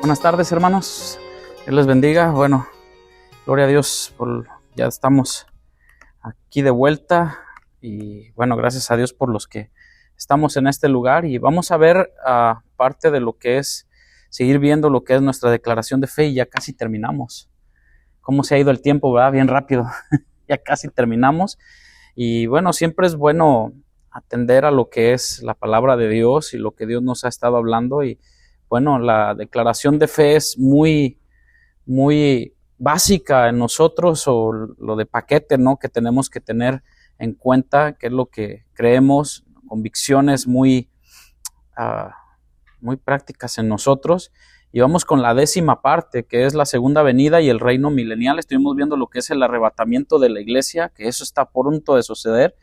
Buenas tardes, hermanos. Dios les bendiga. Bueno, gloria a Dios, ya estamos aquí de vuelta y bueno, gracias a Dios por los que estamos en este lugar y vamos a ver parte de lo que es, seguir viendo lo que es nuestra declaración de fe y ya casi terminamos. Cómo se ha ido el tiempo, ¿verdad? Bien rápido. Ya casi terminamos y bueno, siempre es bueno atender a lo que es la palabra de Dios y lo que Dios nos ha estado hablando y bueno, la declaración de fe es muy básica en nosotros, o lo de paquete, ¿no? Que tenemos que tener en cuenta, que es lo que creemos, convicciones muy prácticas en nosotros. Y vamos con la 10ª parte, que es la segunda venida y el reino milenial. Estuvimos viendo lo que es el arrebatamiento de la iglesia, que eso está pronto de suceder.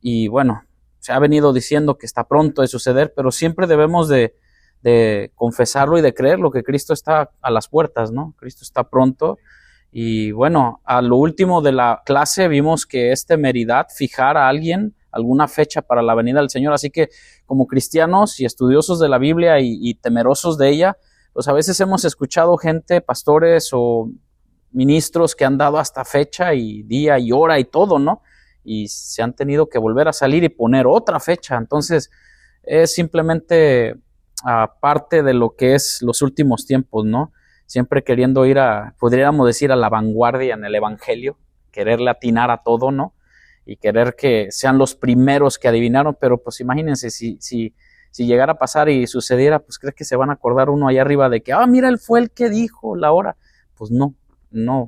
Y bueno, se ha venido diciendo que está pronto de suceder, pero siempre debemos de confesarlo y de creerlo, que Cristo está a las puertas, ¿no? Cristo está pronto. Y bueno, a lo último de la clase vimos que es temeridad fijar a alguien alguna fecha para la venida del Señor, así que como cristianos y estudiosos de la Biblia y temerosos de ella, pues a veces hemos escuchado gente, pastores o ministros que han dado hasta fecha y día y hora y todo, ¿no? Y se han tenido que volver a salir y poner otra fecha. Entonces es simplemente parte de lo que es los últimos tiempos, ¿no? Siempre queriendo ir podríamos decir, a la vanguardia en el evangelio, quererle atinar a todo, ¿no? Y querer que sean los primeros que adivinaron, pero pues imagínense si llegara a pasar y sucediera, pues ¿crees que se van a acordar uno allá arriba de que, mira, él fue el que dijo la hora? Pues no,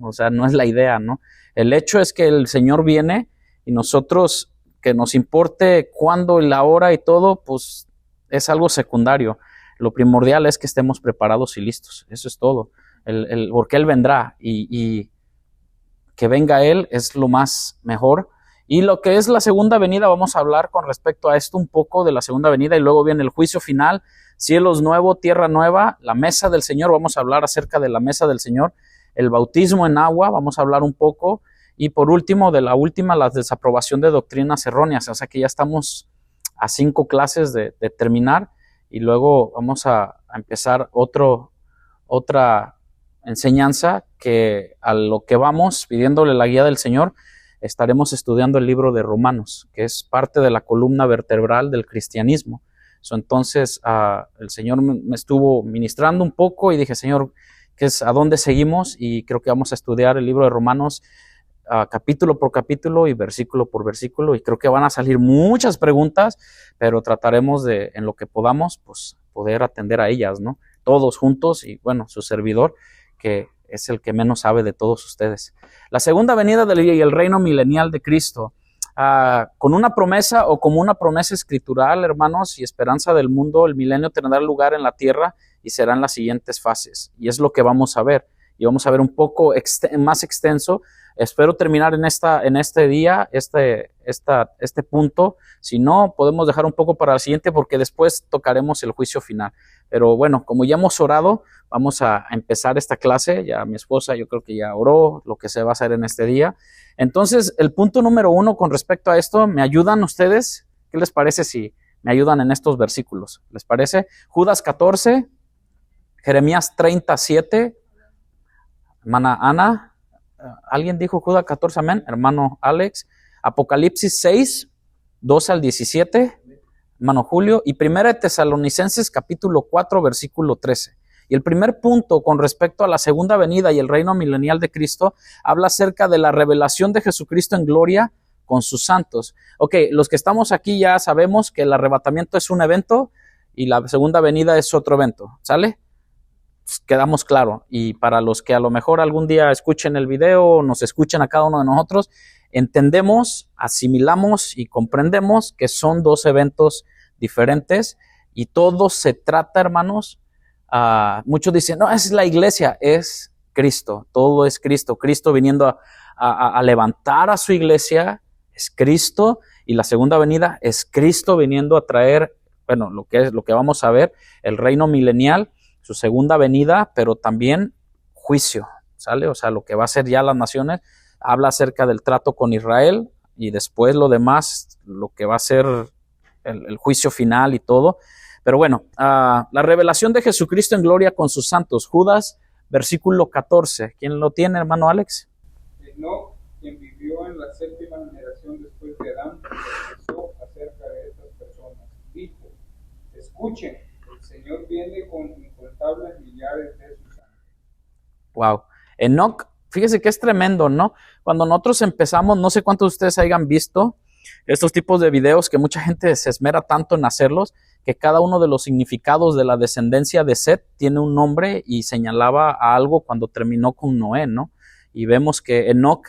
o sea, no es la idea, ¿no? El hecho es que el Señor viene y nosotros, que nos importe cuándo y la hora y todo, pues es algo secundario. Lo primordial es que estemos preparados y listos. Eso es todo. Porque Él vendrá y que venga Él es lo más mejor. Y lo que es la segunda venida, vamos a hablar con respecto a esto un poco de la segunda venida y luego viene el juicio final, cielos nuevos, tierra nueva, la mesa del Señor, vamos a hablar acerca de la mesa del Señor, el bautismo en agua, vamos a hablar un poco y por último, la desaprobación de doctrinas erróneas, o sea que ya estamos a 5 clases de terminar y luego vamos a empezar otra enseñanza que a lo que vamos pidiéndole la guía del Señor. Estaremos estudiando el libro de Romanos, que es parte de la columna vertebral del cristianismo. Entonces, el Señor me estuvo ministrando un poco y dije, Señor, ¿a dónde seguimos? Y creo que vamos a estudiar el libro de Romanos capítulo por capítulo y versículo por versículo. Y creo que van a salir muchas preguntas, pero trataremos en lo que podamos, pues, poder atender a ellas, ¿no? Todos juntos y, bueno, su servidor, que es el que menos sabe de todos ustedes. La segunda venida y el reino milenial de Cristo, con una promesa o como una promesa escritural, hermanos, y esperanza del mundo, el milenio tendrá lugar en la tierra y serán las siguientes fases. Y es lo que vamos a ver. Y vamos a ver un poco más extenso. Espero terminar en este día, este punto. Si no, podemos dejar un poco para el siguiente porque después tocaremos el juicio final. Pero bueno, como ya hemos orado, vamos a empezar esta clase. Ya mi esposa, yo creo que ya oró lo que se va a hacer en este día. Entonces, el punto número 1 con respecto a esto, ¿me ayudan ustedes? ¿Qué les parece si me ayudan en estos versículos? ¿Les parece? Judas 14, Jeremías 37, hermana Ana. ¿Alguien dijo Judas 14? Amén. Hermano Alex. Apocalipsis 6, 12 al 17. Hermano Julio. Y 1 Tesalonicenses capítulo 4, versículo 13. Y el primer punto con respecto a la segunda venida y el reino milenial de Cristo habla acerca de la revelación de Jesucristo en gloria con sus santos. Ok, los que estamos aquí ya sabemos que el arrebatamiento es un evento y la segunda venida es otro evento. ¿Sale? Quedamos claro, y para los que a lo mejor algún día escuchen el video, nos escuchen a cada uno de nosotros, entendemos, asimilamos y comprendemos que son 2 eventos diferentes y todo se trata, hermanos, muchos dicen, no, es la iglesia, es Cristo, todo es Cristo, Cristo viniendo a levantar a su iglesia, es Cristo, y la segunda venida es Cristo viniendo a traer, bueno, lo que vamos a ver, el reino milenial, su segunda venida, pero también juicio, ¿sale? O sea, lo que va a ser ya las naciones, habla acerca del trato con Israel y después lo demás, lo que va a ser el juicio final y todo. Pero bueno, la revelación de Jesucristo en gloria con sus santos. Judas, versículo 14. ¿Quién lo tiene, hermano Alex? Enoc, quien vivió en la séptima generación después de Adán, profetizó acerca de estas personas. Dijo: escuchen, el Señor viene con incontables millares de sus ángeles. Wow. Enoc, fíjese que es tremendo, ¿no? Cuando nosotros empezamos, no sé cuántos de ustedes hayan visto estos tipos de videos que mucha gente se esmera tanto en hacerlos, que cada uno de los significados de la descendencia de Set tiene un nombre y señalaba a algo cuando terminó con Noé, ¿no? Y vemos que Enoc,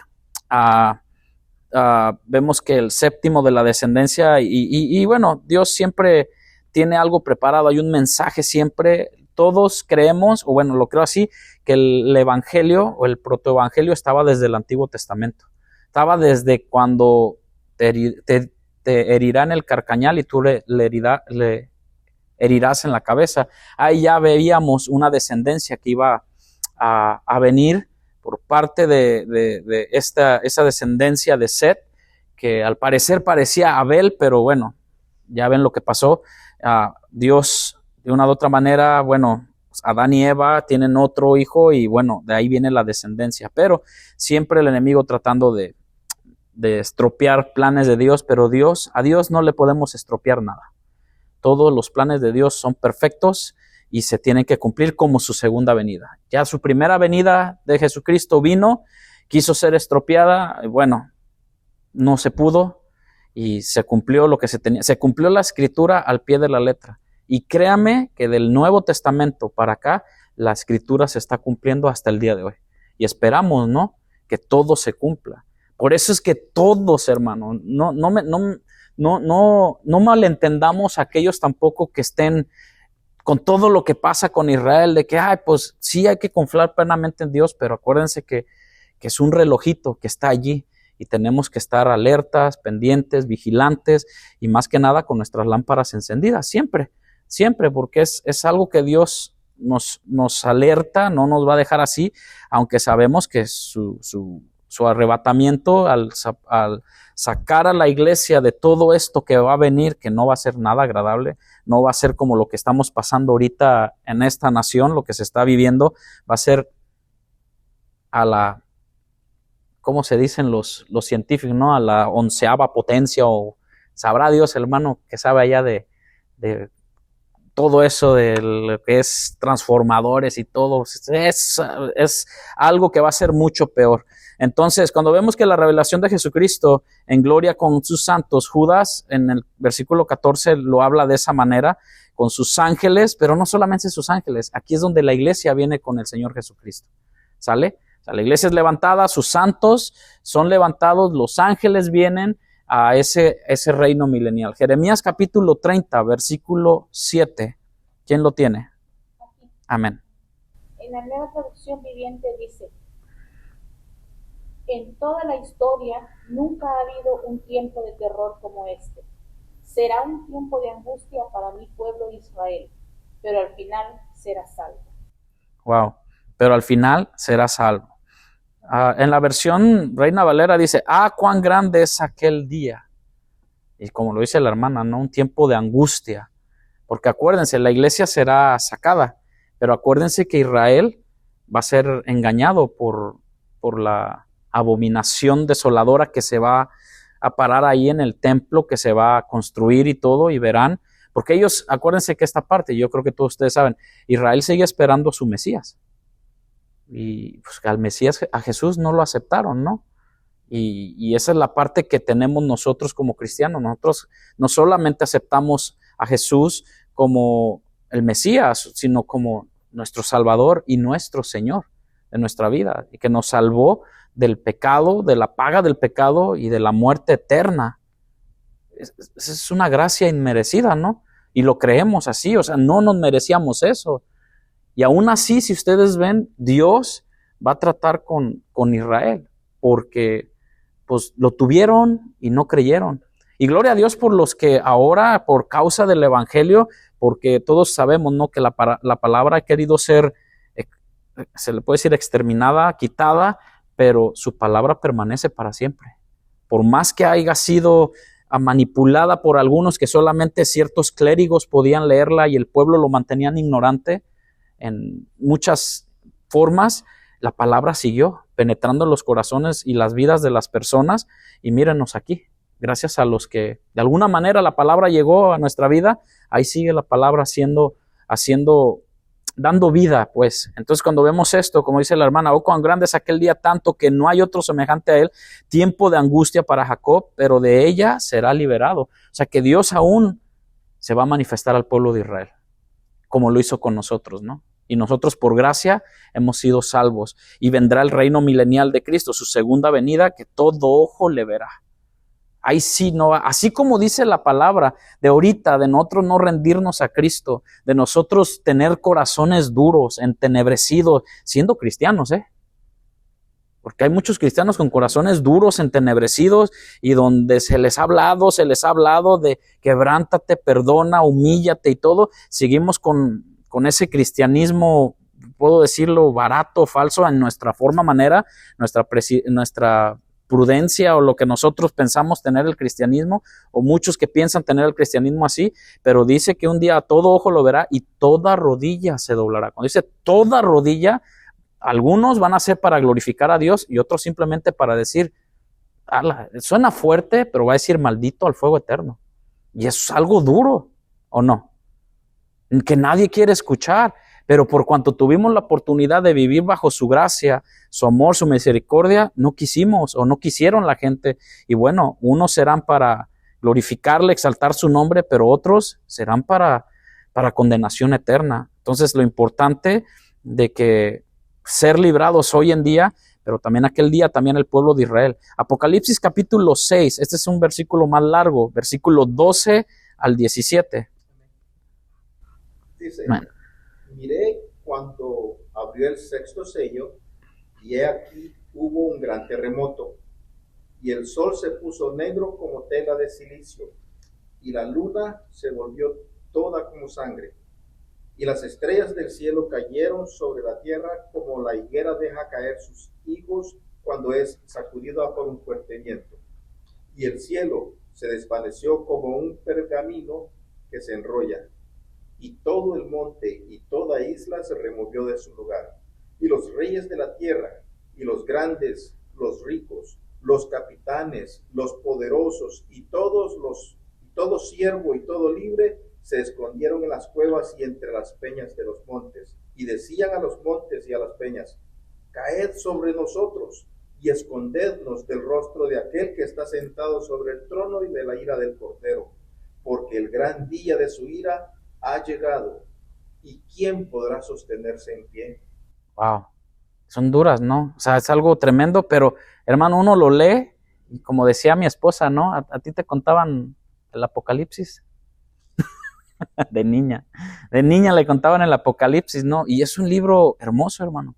vemos que el séptimo de la descendencia, y bueno, Dios siempre tiene algo preparado, hay un mensaje siempre. Todos creemos, o bueno, lo creo así, que el evangelio o el protoevangelio estaba desde el Antiguo Testamento. Estaba desde cuando te herirán el carcañal y tú le herirás en la cabeza. Ahí ya veíamos una descendencia que iba a venir por parte de esa descendencia de Set, que al parecer parecía Abel, pero bueno, ya ven lo que pasó. Dios, de una u otra manera, bueno, Adán y Eva tienen otro hijo y bueno, de ahí viene la descendencia, pero siempre el enemigo tratando de estropear planes de Dios, pero a Dios no le podemos estropear nada. Todos los planes de Dios son perfectos y se tienen que cumplir como su segunda venida. Ya su primera venida de Jesucristo vino, quiso ser estropeada, bueno, no se pudo y se cumplió lo que se tenía. Se cumplió la escritura al pie de la letra. Y créame que del Nuevo Testamento para acá, la escritura se está cumpliendo hasta el día de hoy. Y esperamos, ¿no?, que todo se cumpla. Por eso es que todos, hermanos, no malentendamos a aquellos tampoco que estén con todo lo que pasa con Israel, de que, pues sí hay que confiar plenamente en Dios, pero acuérdense que es un relojito que está allí y tenemos que estar alertas, pendientes, vigilantes y más que nada con nuestras lámparas encendidas, siempre, porque es algo que Dios nos alerta, no nos va a dejar así, aunque sabemos que su arrebatamiento al sacar a la iglesia de todo esto que va a venir, que no va a ser nada agradable, no va a ser como lo que estamos pasando ahorita en esta nación, lo que se está viviendo, va a ser a la, ¿cómo se dicen los científicos, no?, a la 11ª potencia, o sabrá Dios, hermano, que sabe allá de todo eso de lo que es transformadores y todo, es algo que va a ser mucho peor. Entonces, cuando vemos que la revelación de Jesucristo en gloria con sus santos, Judas en el versículo 14 lo habla de esa manera, con sus ángeles, pero no solamente sus ángeles, aquí es donde la iglesia viene con el Señor Jesucristo, ¿sale? O sea, la iglesia es levantada, sus santos son levantados, los ángeles vienen a ese reino milenial. Jeremías capítulo 30, versículo 7. ¿Quién lo tiene? Aquí. Amén. En la Nueva Traducción Viviente dice: en toda la historia nunca ha habido un tiempo de terror como este. Será un tiempo de angustia para mi pueblo Israel, pero al final será salvo. Wow, pero al final será salvo. En la versión Reina Valera dice: cuán grande es aquel día. Y como lo dice la hermana, ¿no?, un tiempo de angustia. Porque acuérdense, la iglesia será sacada, pero acuérdense que Israel va a ser engañado por la abominación desoladora que se va a parar ahí en el templo, que se va a construir y todo, y verán, porque ellos, acuérdense que esta parte, yo creo que todos ustedes saben, Israel sigue esperando a su Mesías. Y pues al Mesías, a Jesús no lo aceptaron, ¿no? Y esa es la parte que tenemos nosotros como cristianos. Nosotros no solamente aceptamos a Jesús como el Mesías, sino como nuestro Salvador y nuestro Señor de nuestra vida, y que nos salvó del pecado, de la paga del pecado y de la muerte eterna. Es una gracia inmerecida, ¿no? Y lo creemos así, o sea, no nos merecíamos eso. Y aún así, si ustedes ven, Dios va a tratar con Israel, porque pues lo tuvieron y no creyeron. Y gloria a Dios por los que ahora, por causa del evangelio, porque todos sabemos, ¿no?, que la palabra ha querido ser, se le puede decir, exterminada, quitada, pero su palabra permanece para siempre. Por más que haya sido manipulada por algunos que solamente ciertos clérigos podían leerla y el pueblo lo mantenían ignorante en muchas formas, la palabra siguió penetrando los corazones y las vidas de las personas, y mírenos aquí, gracias a los que de alguna manera la palabra llegó a nuestra vida, ahí sigue la palabra dando vida, pues. Entonces cuando vemos esto, como dice la hermana, oh, cuán grande es aquel día, tanto que no hay otro semejante a él, tiempo de angustia para Jacob, pero de ella será liberado. O sea que Dios aún se va a manifestar al pueblo de Israel, como lo hizo con nosotros, ¿no? Y nosotros por gracia hemos sido salvos, y vendrá el reino milenial de Cristo, su segunda venida, que todo ojo le verá. Ahí sí no, así como dice la palabra de ahorita, de nosotros no rendirnos a Cristo, de nosotros tener corazones duros, entenebrecidos, siendo cristianos, porque hay muchos cristianos con corazones duros, entenebrecidos, y donde se les ha hablado de quebrántate, perdona, humíllate y todo, seguimos con ese cristianismo, puedo decirlo, barato, falso, en nuestra manera, nuestra prudencia o lo que nosotros pensamos tener el cristianismo, o muchos que piensan tener el cristianismo así, pero dice que un día todo ojo lo verá y toda rodilla se doblará. Cuando dice toda rodilla, algunos van a ser para glorificar a Dios y otros simplemente para decir, suena fuerte, pero va a decir maldito al fuego eterno. Y eso es algo duro, ¿o no? Que nadie quiere escuchar, pero por cuanto tuvimos la oportunidad de vivir bajo su gracia, su amor, su misericordia, no quisimos o no quisieron la gente. Y bueno, unos serán para glorificarle, exaltar su nombre, pero otros serán para condenación eterna. Entonces lo importante de que ser librados hoy en día, pero también aquel día, también el pueblo de Israel. Apocalipsis capítulo 6, este es un versículo más largo, versículo 12 al 17. Dice, miré cuando abrió el sexto sello, y he aquí hubo un gran terremoto, y el sol se puso negro como tela de silicio, y la luna se volvió toda como sangre, y las estrellas del cielo cayeron sobre la tierra como la higuera deja caer sus higos cuando es sacudida por un fuerte viento. Y el cielo se desvaneció como un pergamino que se enrolla, y todo el monte y toda isla se removió de su lugar. Y los reyes de la tierra, y los grandes, los ricos, los capitanes, los poderosos, y todo siervo y todo libre, se escondieron en las cuevas y entre las peñas de los montes, y decían a los montes y a las peñas, caed sobre nosotros, y escondednos del rostro de aquel que está sentado sobre el trono y de la ira del Cordero, porque el gran día de su ira ha llegado, y ¿quién podrá sostenerse en pie? Wow, son duras, ¿no? O sea, es algo tremendo, pero hermano, uno lo lee, y como decía mi esposa, ¿no? ¿A ti te contaban el Apocalipsis? De niña le contaban el Apocalipsis, ¿no? Y es un libro hermoso, hermano.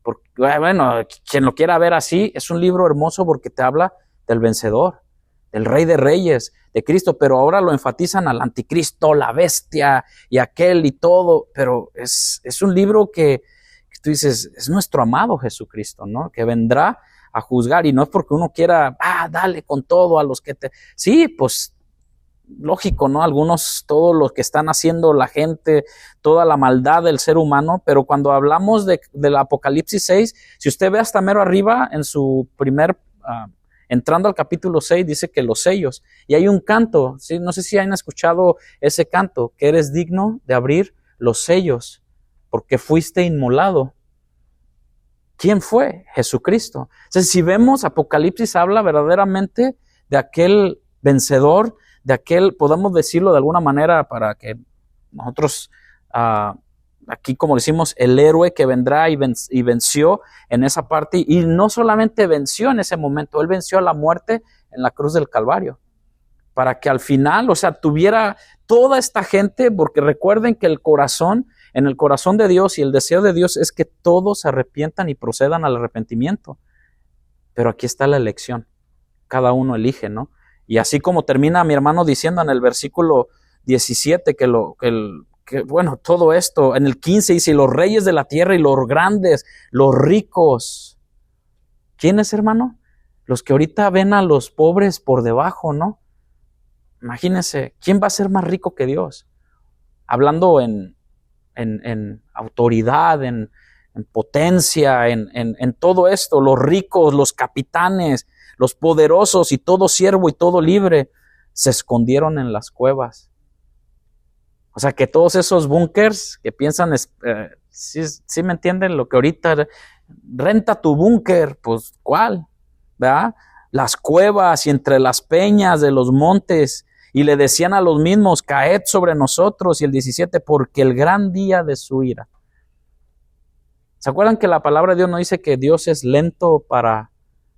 Porque, bueno, quien lo quiera ver así, es un libro hermoso porque te habla del vencedor, del Rey de Reyes, de Cristo, pero ahora lo enfatizan al anticristo, la bestia y aquel y todo, pero es un libro que tú dices, es nuestro amado Jesucristo, ¿no? Que vendrá a juzgar, y no es porque uno quiera, dale con todo a los que sí, pues lógico, ¿no? Algunos, todos los que están haciendo la gente, toda la maldad del ser humano, pero cuando hablamos del Apocalipsis 6, si usted ve hasta mero arriba, en su entrando al capítulo 6, dice que los sellos, y hay un canto, ¿sí? No sé si han escuchado ese canto, que eres digno de abrir los sellos, porque fuiste inmolado. ¿Quién fue? Jesucristo. Entonces, si vemos, Apocalipsis habla verdaderamente de aquel vencedor, de aquel, podemos decirlo de alguna manera para que nosotros, aquí como decimos, el héroe que vendrá y venció en esa parte, y no solamente venció en ese momento, él venció a la muerte en la cruz del Calvario, para que al final, o sea, tuviera toda esta gente, porque recuerden que en el corazón de Dios y el deseo de Dios es que todos se arrepientan y procedan al arrepentimiento, pero aquí está la elección, cada uno elige, ¿no? Y así como termina mi hermano diciendo en el versículo 17 que bueno, todo esto, en el 15 dice, los reyes de la tierra y los grandes, los ricos. ¿Quiénes, hermano? Los que ahorita ven a los pobres por debajo, ¿no? Imagínense, ¿quién va a ser más rico que Dios? Hablando en autoridad, en potencia, en todo esto, los ricos, los capitanes, los poderosos y todo siervo y todo libre se escondieron en las cuevas. O sea que todos esos búnkers que piensan, sí me entienden lo que ahorita, renta tu búnker, pues ¿cuál? ¿Verdad? Las cuevas y entre las peñas de los montes, y le decían a los mismos, caed sobre nosotros, y el 17, porque el gran día de su ira. ¿Se acuerdan que la palabra de Dios no dice que Dios es lento para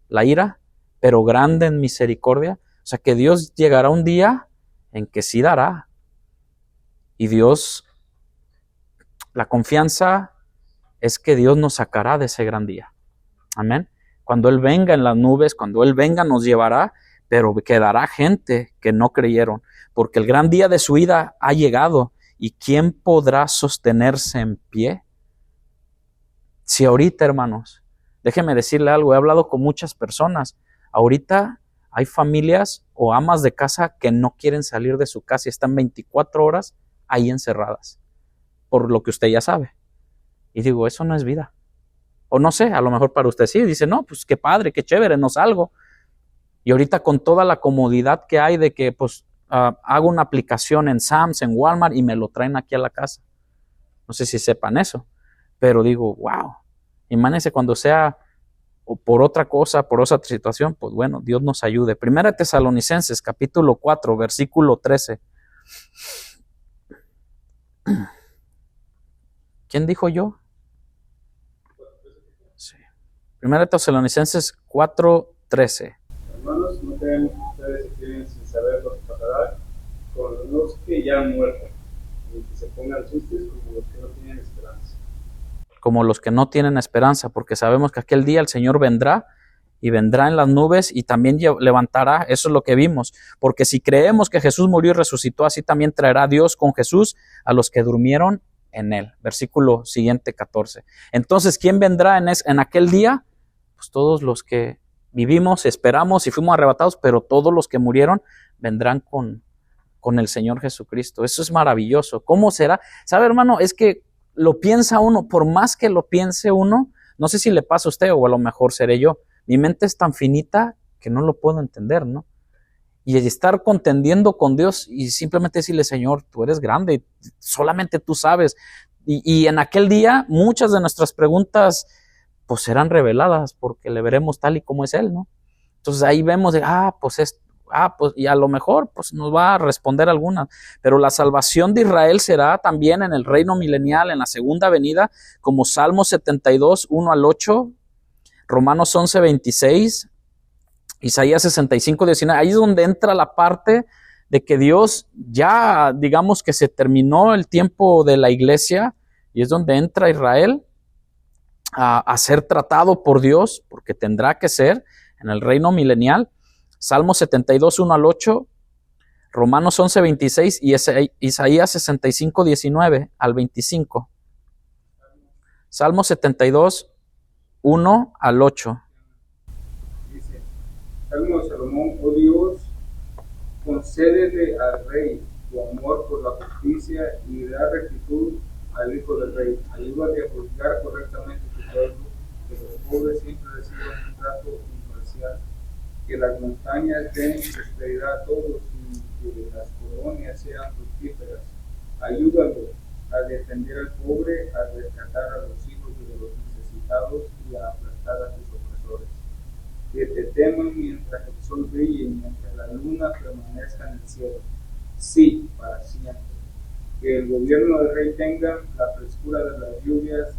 la ira, pero grande en misericordia? O sea que Dios llegará un día en que sí dará. Y Dios, la confianza es que Dios nos sacará de ese gran día. Amén. Cuando Él venga en las nubes, cuando Él venga nos llevará, pero quedará gente que no creyeron, porque el gran día de su ira ha llegado. ¿Y quién podrá sostenerse en pie? Si ahorita, hermanos, déjenme decirle algo, he hablado con muchas personas, ahorita hay familias o amas de casa que no quieren salir de su casa y están 24 horas ahí encerradas, por lo que usted ya sabe. Y digo, eso no es vida. O no sé, a lo mejor para usted sí, dice, no, pues qué padre, qué chévere, no salgo. Y ahorita con toda la comodidad que hay de que pues hago una aplicación en Sam's, en Walmart y me lo traen aquí a la casa. No sé si sepan eso, pero digo, wow, imagínense cuando sea o por otra cosa, por otra situación, pues bueno, Dios nos ayude. Primera Tesalonicenses, capítulo 4, versículo 13. ¿Quién dijo yo? Sí. Primera Tesalonicenses 4, 13. Hermanos, no crean que ustedes se queden sin saber lo que pasará con los que ya han muerto, y que se pongan tristes como los que no tienen esperanza. Como los que no tienen esperanza, porque sabemos que aquel día el Señor vendrá y vendrá en las nubes y también levantará, eso es lo que vimos, porque si creemos que Jesús murió y resucitó, así también traerá Dios con Jesús a los que durmieron en él. Versículo siguiente, 14. Entonces, ¿quién vendrá en aquel día? Pues todos los que vivimos, esperamos y fuimos arrebatados, pero todos los que murieron vendrán con el Señor Jesucristo. Eso es maravilloso. ¿Cómo será? ¿Sabe, hermano? Es que lo piensa uno, por más que lo piense uno, no sé si le pasa a usted o a lo mejor seré yo. Mi mente es tan finita que no lo puedo entender, ¿no? Y estar contendiendo con Dios y simplemente decirle, Señor, tú eres grande, solamente tú sabes. Y en aquel día muchas de nuestras preguntas pues serán reveladas porque le veremos tal y como es Él, ¿no? Entonces ahí vemos de, pues y a lo mejor pues nos va a responder algunas, pero la salvación de Israel será también en el reino milenial, en la segunda venida, como Salmo 72, 1 al 8, Romanos 11, 26, Isaías 65, 19, ahí es donde entra la parte de que Dios ya, digamos que se terminó el tiempo de la iglesia, y es donde entra Israel a ser tratado por Dios, porque tendrá que ser en el reino milenial. Salmo 72, 1 al 8, Romanos 11, 26 y Isaías 65, 19 al 25. Salmo 72, 1 al 8. Dice, Salmo de Salomón, oh Dios, concédele al rey tu amor por la justicia y da rectitud al hijo del rey. Ayúdale a juzgar correctamente tu pueblo, que los pobres siempre reciban un trato imparcial, que las montañas den prosperidad a todos y que las colonias sean fructíferas. Ayúdalo a defender al pobre, a rescatar a los hijos de los necesitados y a aplastar a sus opresores. Que te teman mientras el sol brille y mientras la luna permanezca en el cielo. Sí, para siempre. Que el gobierno del rey tenga la frescura de las lluvias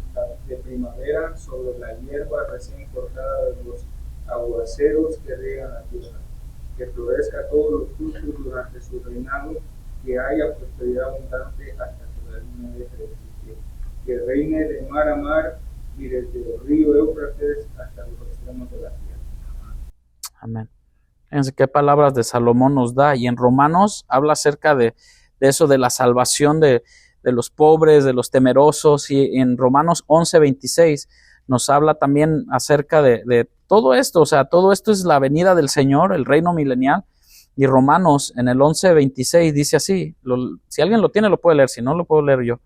de primavera sobre la hierba recién cortada de los aguaceros que riegan la tierra. Que florezca todos los frutos durante su reinado, que haya prosperidad abundante hasta que la luna deje de existir. Que reine de mar a mar y desde el río Éufrates hasta los extremos de la tierra. Amén. Fíjense qué palabras de Salomón nos da, y en Romanos habla acerca de eso, de la salvación de los pobres, de los temerosos, y en Romanos 11, 26 nos habla también acerca de todo esto. O sea, todo esto es la venida del Señor, el reino milenial, Y Romanos en el 11:26 dice así, si alguien lo tiene lo puede leer, si no lo puedo leer yo.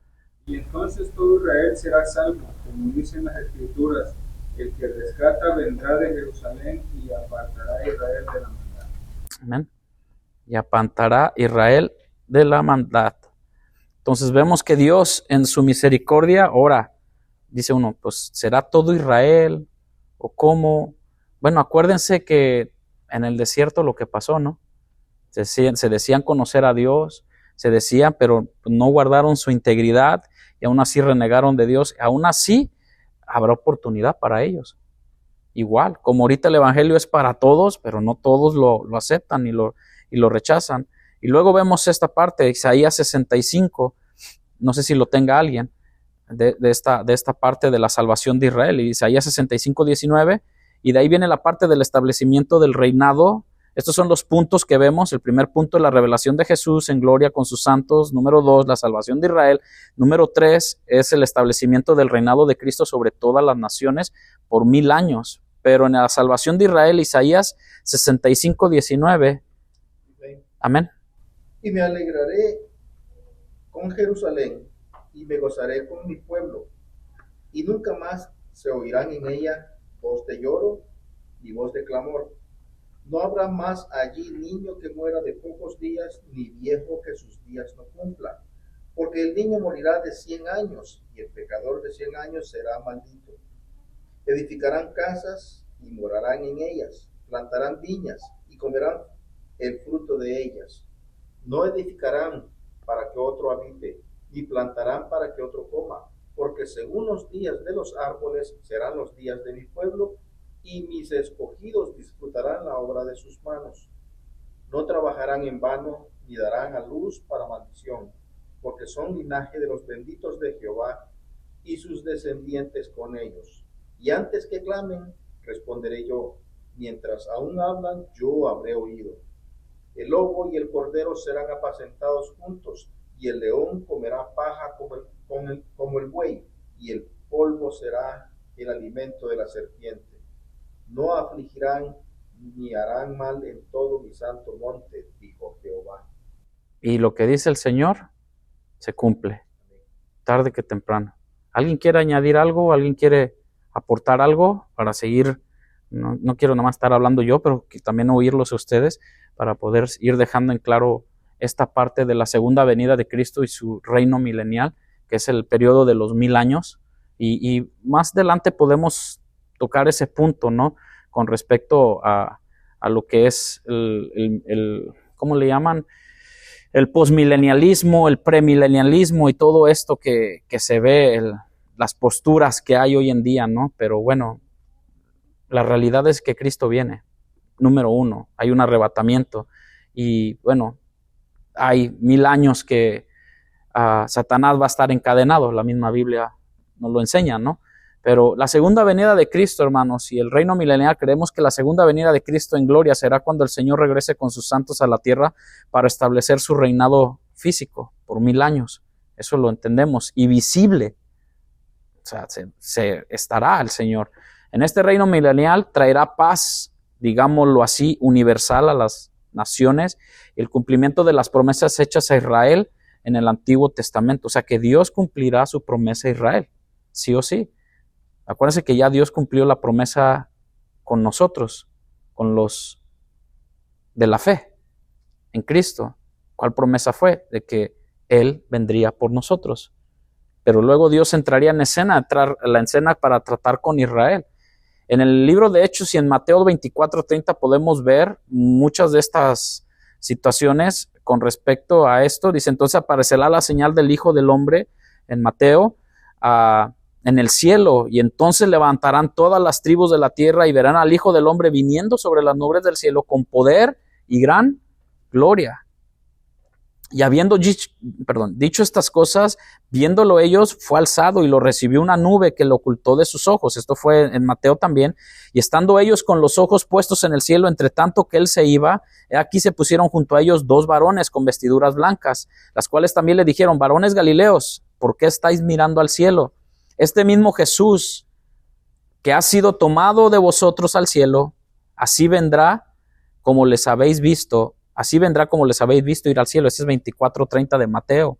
Y entonces todo Israel será salvo, como dicen las Escrituras, el que rescata vendrá de Jerusalén y apartará a Israel de la maldad. Amén. Y apartará Israel de la maldad. Entonces vemos que Dios en su misericordia ora. Dice uno, pues ¿será todo Israel? ¿O cómo? Bueno, acuérdense que en el desierto lo que pasó, ¿no? Se decían conocer a Dios, se decían, pero no guardaron su integridad y aún así renegaron de Dios. Aún así habrá oportunidad para ellos. Igual, como ahorita el evangelio es para todos, pero no todos lo aceptan y lo rechazan. Y luego vemos esta parte, Isaías 65, no sé si lo tenga alguien, de esta parte de la salvación de Israel. Y Isaías 65:19, y de ahí viene la parte del establecimiento del reinado. Estos son los puntos que vemos. El primer punto es la revelación de Jesús en gloria con sus santos. Número 2, la salvación de Israel. Número 3 es el establecimiento del reinado de Cristo sobre todas las naciones por 1000 años. Pero en la salvación de Israel, Isaías 65:19. Amén. Y me alegraré con Jerusalén y me gozaré con mi pueblo. Y nunca más se oirán en ella voz de lloro ni voz de clamor. No habrá más allí niño que muera de pocos días, ni viejo que sus días no cumpla. Porque el niño morirá de 100 años, y el pecador de 100 años será maldito. Edificarán casas y morarán en ellas, plantarán viñas y comerán el fruto de ellas. No edificarán para que otro habite, ni plantarán para que otro coma, porque según los días de los árboles serán los días de mi pueblo, y mis escogidos disfrutarán la obra de sus manos. No trabajarán en vano, ni darán a luz para maldición, porque son linaje de los benditos de Jehová, y sus descendientes con ellos. Y antes que clamen, responderé yo, mientras aún hablan, yo habré oído. El lobo y el cordero serán apacentados juntos, y el león comerá paja como el buey, y el polvo será el alimento de la serpiente. No afligirán ni harán mal en todo mi santo monte, dijo Jehová. Y lo que dice el Señor se cumple, tarde que temprano. ¿Alguien quiere añadir algo? ¿Alguien quiere aportar algo para seguir? No quiero nada más estar hablando yo, pero que también oírlos a ustedes para poder ir dejando en claro esta parte de la segunda venida de Cristo y su reino milenial, que es el periodo de los 1000 años. Y más adelante podemos tocar ese punto, ¿no? Con respecto a lo que es ¿cómo le llaman? El posmilenialismo, el premilenialismo y todo esto que se ve, las posturas que hay hoy en día, ¿no? Pero bueno, la realidad es que Cristo viene. Número 1, hay un arrebatamiento. Y bueno, hay 1000 años que Satanás va a estar encadenado. La misma Biblia nos lo enseña, ¿no? Pero la segunda venida de Cristo, hermanos, y el reino milenial, creemos que la segunda venida de Cristo en gloria será cuando el Señor regrese con sus santos a la tierra para establecer su reinado físico por 1000 años. Eso lo entendemos. Y visible. O sea, se estará el Señor. En este reino milenial traerá paz, digámoslo así, universal a las naciones, el cumplimiento de las promesas hechas a Israel en el Antiguo Testamento. O sea, que Dios cumplirá su promesa a Israel, sí o sí. Acuérdense que ya Dios cumplió la promesa con nosotros, con los de la fe en Cristo. ¿Cuál promesa fue? De que Él vendría por nosotros. Pero luego Dios entraría en escena para tratar con Israel. En el libro de Hechos y en Mateo 24:30 podemos ver muchas de estas situaciones con respecto a esto. Dice, entonces aparecerá la señal del Hijo del Hombre en Mateo, en el cielo, y entonces levantarán todas las tribus de la tierra y verán al Hijo del Hombre viniendo sobre las nubes del cielo con poder y gran gloria. Y habiendo dicho estas cosas, viéndolo ellos, fue alzado y lo recibió una nube que lo ocultó de sus ojos. Esto fue en Mateo también. Y estando ellos con los ojos puestos en el cielo, entre tanto que él se iba, aquí se pusieron junto a ellos 2 varones con vestiduras blancas, las cuales también le dijeron, varones Galileos, ¿por qué estáis mirando al cielo? Este mismo Jesús que ha sido tomado de vosotros al cielo, así vendrá como les habéis visto Así vendrá como les habéis visto ir al cielo. Ese es 24:30 de Mateo.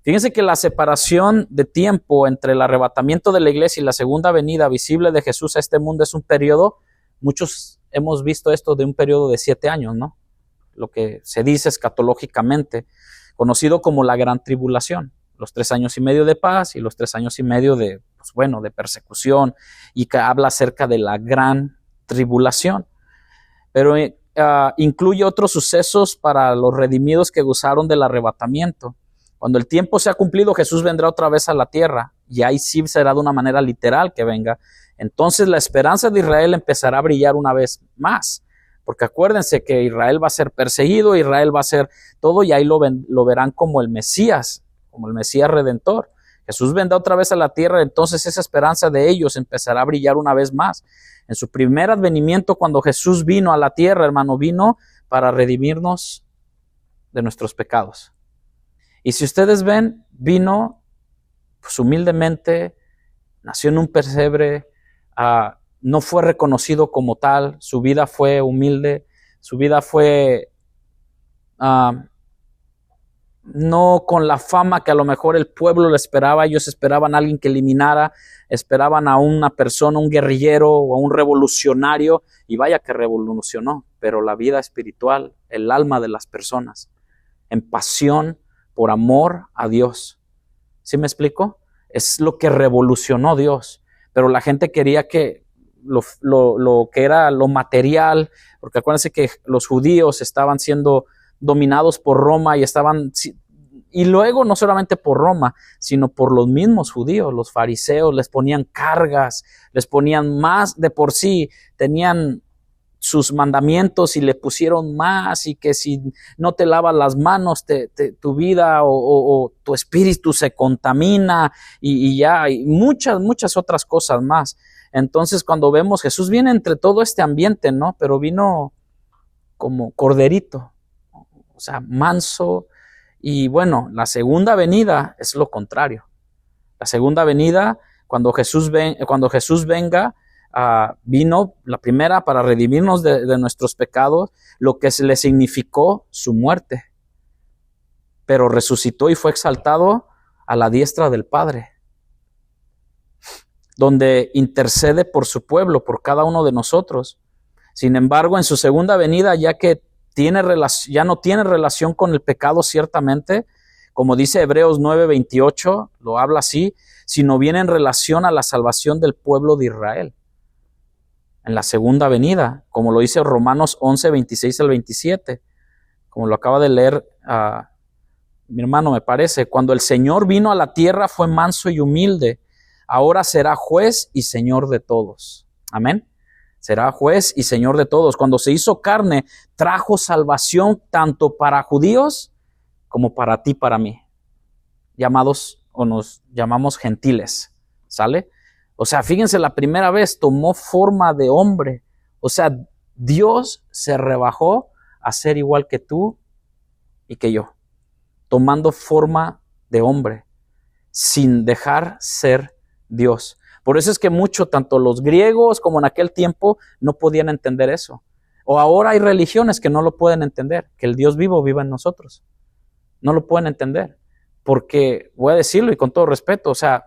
Fíjense que la separación de tiempo entre el arrebatamiento de la iglesia y la segunda venida visible de Jesús a este mundo es un periodo, muchos hemos visto esto de un periodo de 7 años, ¿no? Lo que se dice escatológicamente, conocido como la gran tribulación. Los 3 años y medio de paz y los 3 años y medio de, pues bueno, de persecución, y que habla acerca de la gran tribulación. Pero incluye otros sucesos para los redimidos que gozaron del arrebatamiento. Cuando el tiempo se ha cumplido, Jesús vendrá otra vez a la tierra, y ahí sí será de una manera literal que venga. Entonces la esperanza de Israel empezará a brillar una vez más, porque acuérdense que Israel va a ser perseguido, Israel va a ser todo, y ahí lo verán como el Mesías redentor. Jesús vendrá otra vez a la tierra, entonces esa esperanza de ellos empezará a brillar una vez más. En su primer advenimiento, cuando Jesús vino a la tierra, hermano, vino para redimirnos de nuestros pecados. Y si ustedes ven, vino pues humildemente, nació en un pesebre, no fue reconocido como tal, su vida fue humilde, su vida fue no con la fama que a lo mejor el pueblo le esperaba. Ellos esperaban a alguien que eliminara, esperaban a una persona, un guerrillero o a un revolucionario, y vaya que revolucionó, pero la vida espiritual, el alma de las personas, en pasión por amor a Dios. ¿Sí me explico? Es lo que revolucionó Dios. Pero la gente quería que lo que era lo material, porque acuérdense que los judíos estaban siendo dominados por Roma y luego no solamente por Roma, sino por los mismos judíos. Los fariseos les ponían cargas, les ponían más de por sí, tenían sus mandamientos y le pusieron más, y que si no te lavas las manos tu vida o tu espíritu se contamina, y muchas otras cosas más. Entonces cuando vemos, Jesús viene entre todo este ambiente, ¿no? Pero vino como corderito, o sea, manso. Y bueno, la segunda venida es lo contrario. La segunda venida, cuando Jesús venga, vino la primera para redimirnos de nuestros pecados, lo que se le significó su muerte, pero resucitó y fue exaltado a la diestra del Padre, donde intercede por su pueblo, por cada uno de nosotros. Sin embargo, en su segunda venida, ya no tiene relación con el pecado, ciertamente, como dice Hebreos 9:28, lo habla así, sino viene en relación a la salvación del pueblo de Israel. En la segunda venida, como lo dice Romanos 11:26 al 27, como lo acaba de leer mi hermano, me parece. Cuando el Señor vino a la tierra fue manso y humilde, ahora será juez y Señor de todos. Amén. Será juez y Señor de todos. Cuando se hizo carne, trajo salvación tanto para judíos como para ti, para mí, llamados o nos llamamos gentiles, ¿sale? O sea, fíjense, la primera vez tomó forma de hombre. O sea, Dios se rebajó a ser igual que tú y que yo, tomando forma de hombre, sin dejar ser Dios. Por eso es que tanto los griegos como en aquel tiempo, no podían entender eso. O ahora hay religiones que no lo pueden entender, que el Dios vivo viva en nosotros. No lo pueden entender, porque voy a decirlo y con todo respeto, o sea,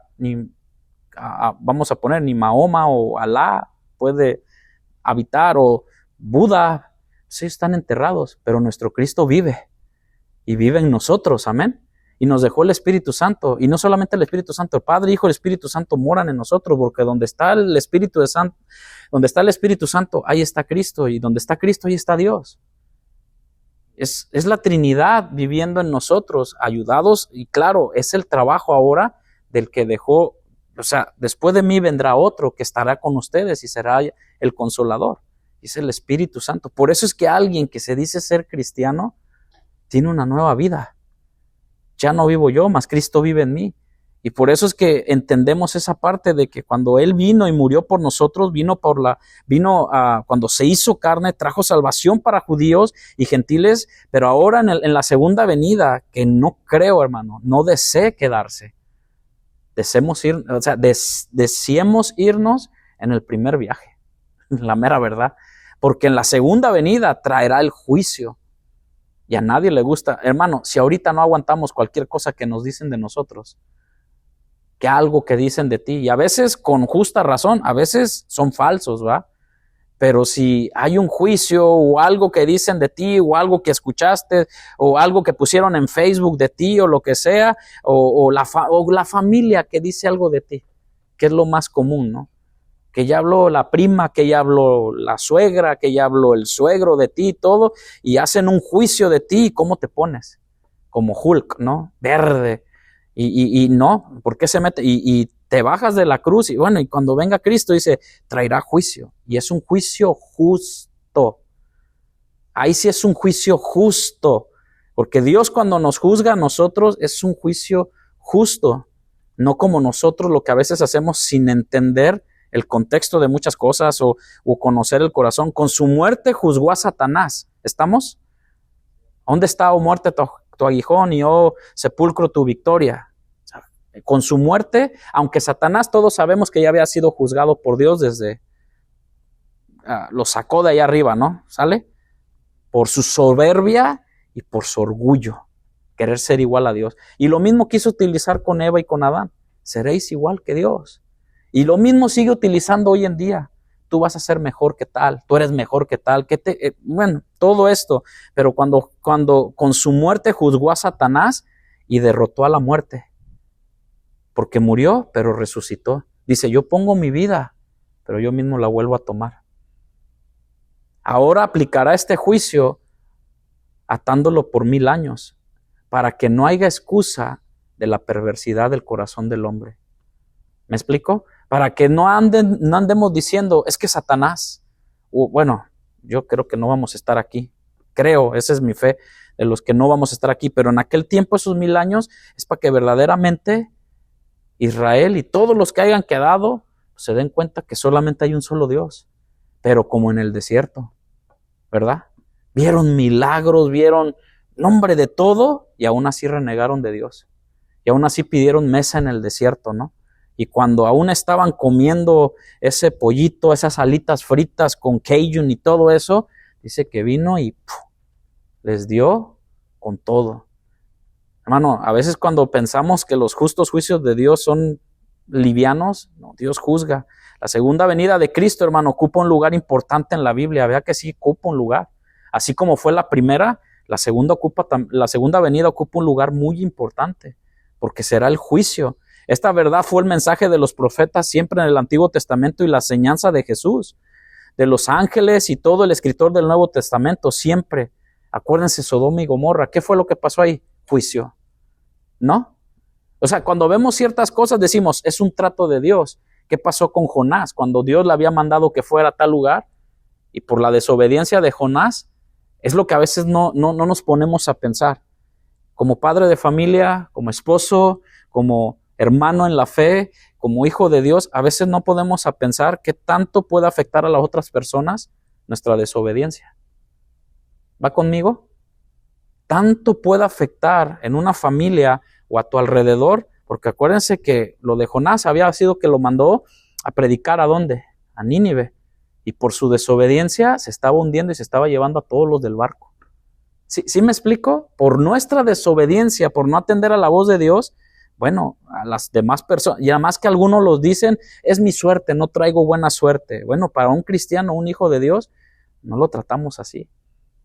vamos a poner, ni Mahoma o Alá puede habitar, o Buda, sí están enterrados, pero nuestro Cristo vive y vive en nosotros, amén. Y nos dejó el Espíritu Santo, y no solamente el Espíritu Santo, el Padre, Hijo y el Espíritu Santo moran en nosotros, porque donde está el Espíritu Santo, ahí está Cristo, y donde está Cristo, ahí está Dios. Es la Trinidad viviendo en nosotros, ayudados, y claro, es el trabajo ahora del que dejó. O sea, después de mí vendrá otro que estará con ustedes y será el Consolador. Es el Espíritu Santo. Por eso es que alguien que se dice ser cristiano tiene una nueva vida. Ya no vivo yo, mas Cristo vive en mí. Y por eso es que entendemos esa parte de que cuando Él vino y murió por nosotros, cuando se hizo carne, trajo salvación para judíos y gentiles, pero ahora en la segunda venida, que no creo, hermano, no desee quedarse. Deseemos irnos en el primer viaje, la mera verdad, porque en la segunda venida traerá el juicio Y a nadie le gusta. Hermano, si ahorita no aguantamos cualquier cosa que nos dicen de nosotros, que algo que dicen de ti, y a veces con justa razón, a veces son falsos, ¿va? Pero si hay un juicio o algo que dicen de ti o algo que escuchaste o algo que pusieron en Facebook de ti o lo que sea, o la familia que dice algo de ti, que es lo más común, ¿no? Que ya habló la prima, que ya habló la suegra, que ya habló el suegro de ti y todo, y hacen un juicio de ti, ¿cómo te pones? Como Hulk, ¿no? Verde. Y no, ¿por qué se mete? Y te bajas de la cruz y bueno, y cuando venga Cristo dice, traerá juicio. Y es un juicio justo. Ahí sí es un juicio justo. Porque Dios cuando nos juzga a nosotros es un juicio justo. No como nosotros lo que a veces hacemos sin entender el contexto de muchas cosas o conocer el corazón. Con su muerte juzgó a Satanás. ¿Estamos? ¿Dónde está, oh muerte, tu aguijón y oh sepulcro tu victoria? Con su muerte, aunque Satanás todos sabemos que ya había sido juzgado por Dios desde, lo sacó de allá arriba, ¿no? ¿Sale? Por su soberbia y por su orgullo, querer ser igual a Dios. Y lo mismo quiso utilizar con Eva y con Adán, seréis igual que Dios. Y lo mismo sigue utilizando hoy en día. Tú vas a ser mejor que tal, tú eres mejor que tal, bueno, todo esto. Pero cuando con su muerte juzgó a Satanás y derrotó a la muerte, porque murió, pero resucitó. Dice, yo pongo mi vida, pero yo mismo la vuelvo a tomar. Ahora aplicará este juicio atándolo por 1000 años, para que no haya excusa de la perversidad del corazón del hombre. ¿Me explico? Para que no andemos diciendo, es que Satanás, bueno, yo creo que no vamos a estar aquí. Creo, esa es mi fe, de los que no vamos a estar aquí, pero en aquel tiempo, esos 1000 años, es para que verdaderamente Israel y todos los que hayan quedado se den cuenta que solamente hay un solo Dios, pero como en el desierto, ¿verdad? Vieron milagros, vieron nombre de todo y aún así renegaron de Dios. Y aún así pidieron mesa en el desierto, ¿no? Y cuando aún estaban comiendo ese pollito, esas alitas fritas con cajun y todo eso, dice que vino y les dio con todo. Hermano, a veces cuando pensamos que los justos juicios de Dios son livianos, no, Dios juzga. La segunda venida de Cristo, hermano, ocupa un lugar importante en la Biblia. Vea que sí ocupa un lugar. Así como fue la primera, la segunda venida ocupa un lugar muy importante, porque será el juicio. Esta verdad fue el mensaje de los profetas siempre en el Antiguo Testamento y la enseñanza de Jesús, de los ángeles y todo el escritor del Nuevo Testamento, siempre. Acuérdense, Sodoma y Gomorra, ¿qué fue lo que pasó ahí? Juicio, ¿no? O sea, cuando vemos ciertas cosas decimos, es un trato de Dios. ¿Qué pasó con Jonás? Cuando Dios le había mandado que fuera a tal lugar y por la desobediencia de Jonás, es lo que a veces no nos ponemos a pensar. Como padre de familia, como esposo, como hermano en la fe, como hijo de Dios, a veces no podemos a pensar qué tanto puede afectar a las otras personas nuestra desobediencia. ¿Va conmigo? Tanto puede afectar en una familia o a tu alrededor, porque acuérdense que lo de Jonás había sido que lo mandó a predicar ¿a dónde? A Nínive. Y por su desobediencia se estaba hundiendo y se estaba llevando a todos los del barco. ¿Sí me explico? Por nuestra desobediencia, por no atender a la voz de Dios, bueno, a las demás personas, y además que algunos los dicen, es mi suerte, no traigo buena suerte. Bueno, para un cristiano, un hijo de Dios, no lo tratamos así.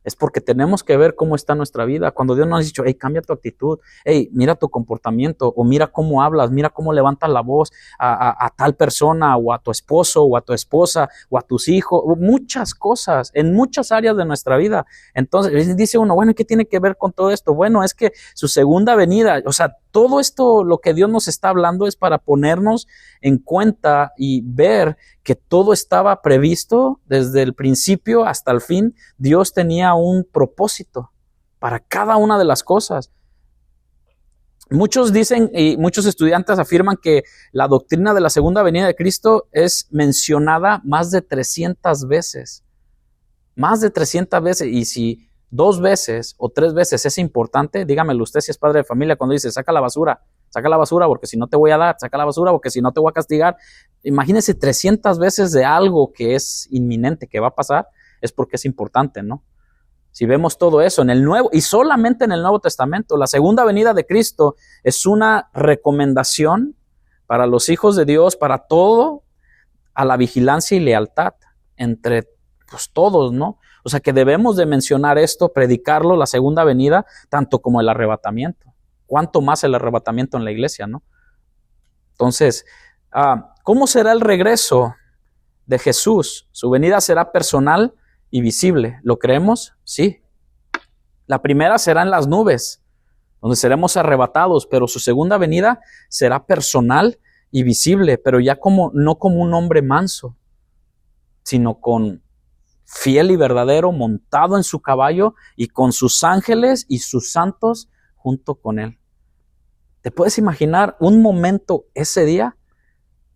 Es porque tenemos que ver cómo está nuestra vida. Cuando Dios nos ha dicho, hey, cambia tu actitud, hey, mira tu comportamiento, o mira cómo hablas, mira cómo levantas la voz a tal persona, o a tu esposo, o a tu esposa, o a tus hijos, muchas cosas, en muchas áreas de nuestra vida. Entonces, dice uno, bueno, ¿qué tiene que ver con todo esto? Bueno, es que su segunda venida, o sea, todo esto, lo que Dios nos está hablando es para ponernos en cuenta y ver que todo estaba previsto desde el principio hasta el fin. Dios tenía un propósito para cada una de las cosas. Muchos dicen y muchos estudiantes afirman que la doctrina de la segunda venida de Cristo es mencionada más de 300 veces. Más de 300 veces. Y si 2 veces o 3 veces es importante, dígamelo usted si es padre de familia, cuando dice, saca la basura porque si no te voy a dar, saca la basura porque si no te voy a castigar. Imagínese 300 veces de algo que es inminente, que va a pasar, es porque es importante, ¿no? Si vemos todo eso en el Nuevo, y solamente en el Nuevo Testamento, la segunda venida de Cristo es una recomendación para los hijos de Dios, para todo, a la vigilancia y lealtad entre pues, todos, ¿no? O sea que debemos de mencionar esto, predicarlo, la segunda venida, tanto como el arrebatamiento. ¿Cuánto más el arrebatamiento en la iglesia, no? Entonces, ¿cómo será el regreso de Jesús? Su venida será personal y visible. ¿Lo creemos? Sí. La primera será en las nubes, donde seremos arrebatados, pero su segunda venida será personal y visible, pero ya no como un hombre manso, sino con fiel y verdadero, montado en su caballo y con sus ángeles y sus santos junto con él. ¿Te puedes imaginar un momento ese día?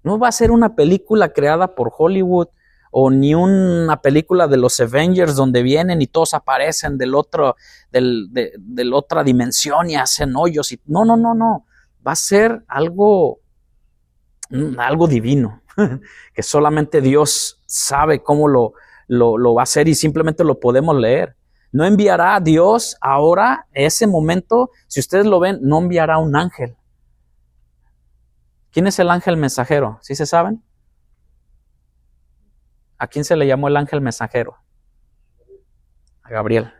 No va a ser una película creada por Hollywood o ni una película de los Avengers donde vienen y todos aparecen de la otra dimensión y hacen hoyos. No. Va a ser algo divino, que solamente Dios sabe cómo lo va a hacer y simplemente lo podemos leer. No enviará a Dios ahora, ese momento, si ustedes lo ven, no enviará un ángel. ¿Quién es el ángel mensajero? ¿Sí se saben? ¿A quién se le llamó el ángel mensajero? A Gabriel.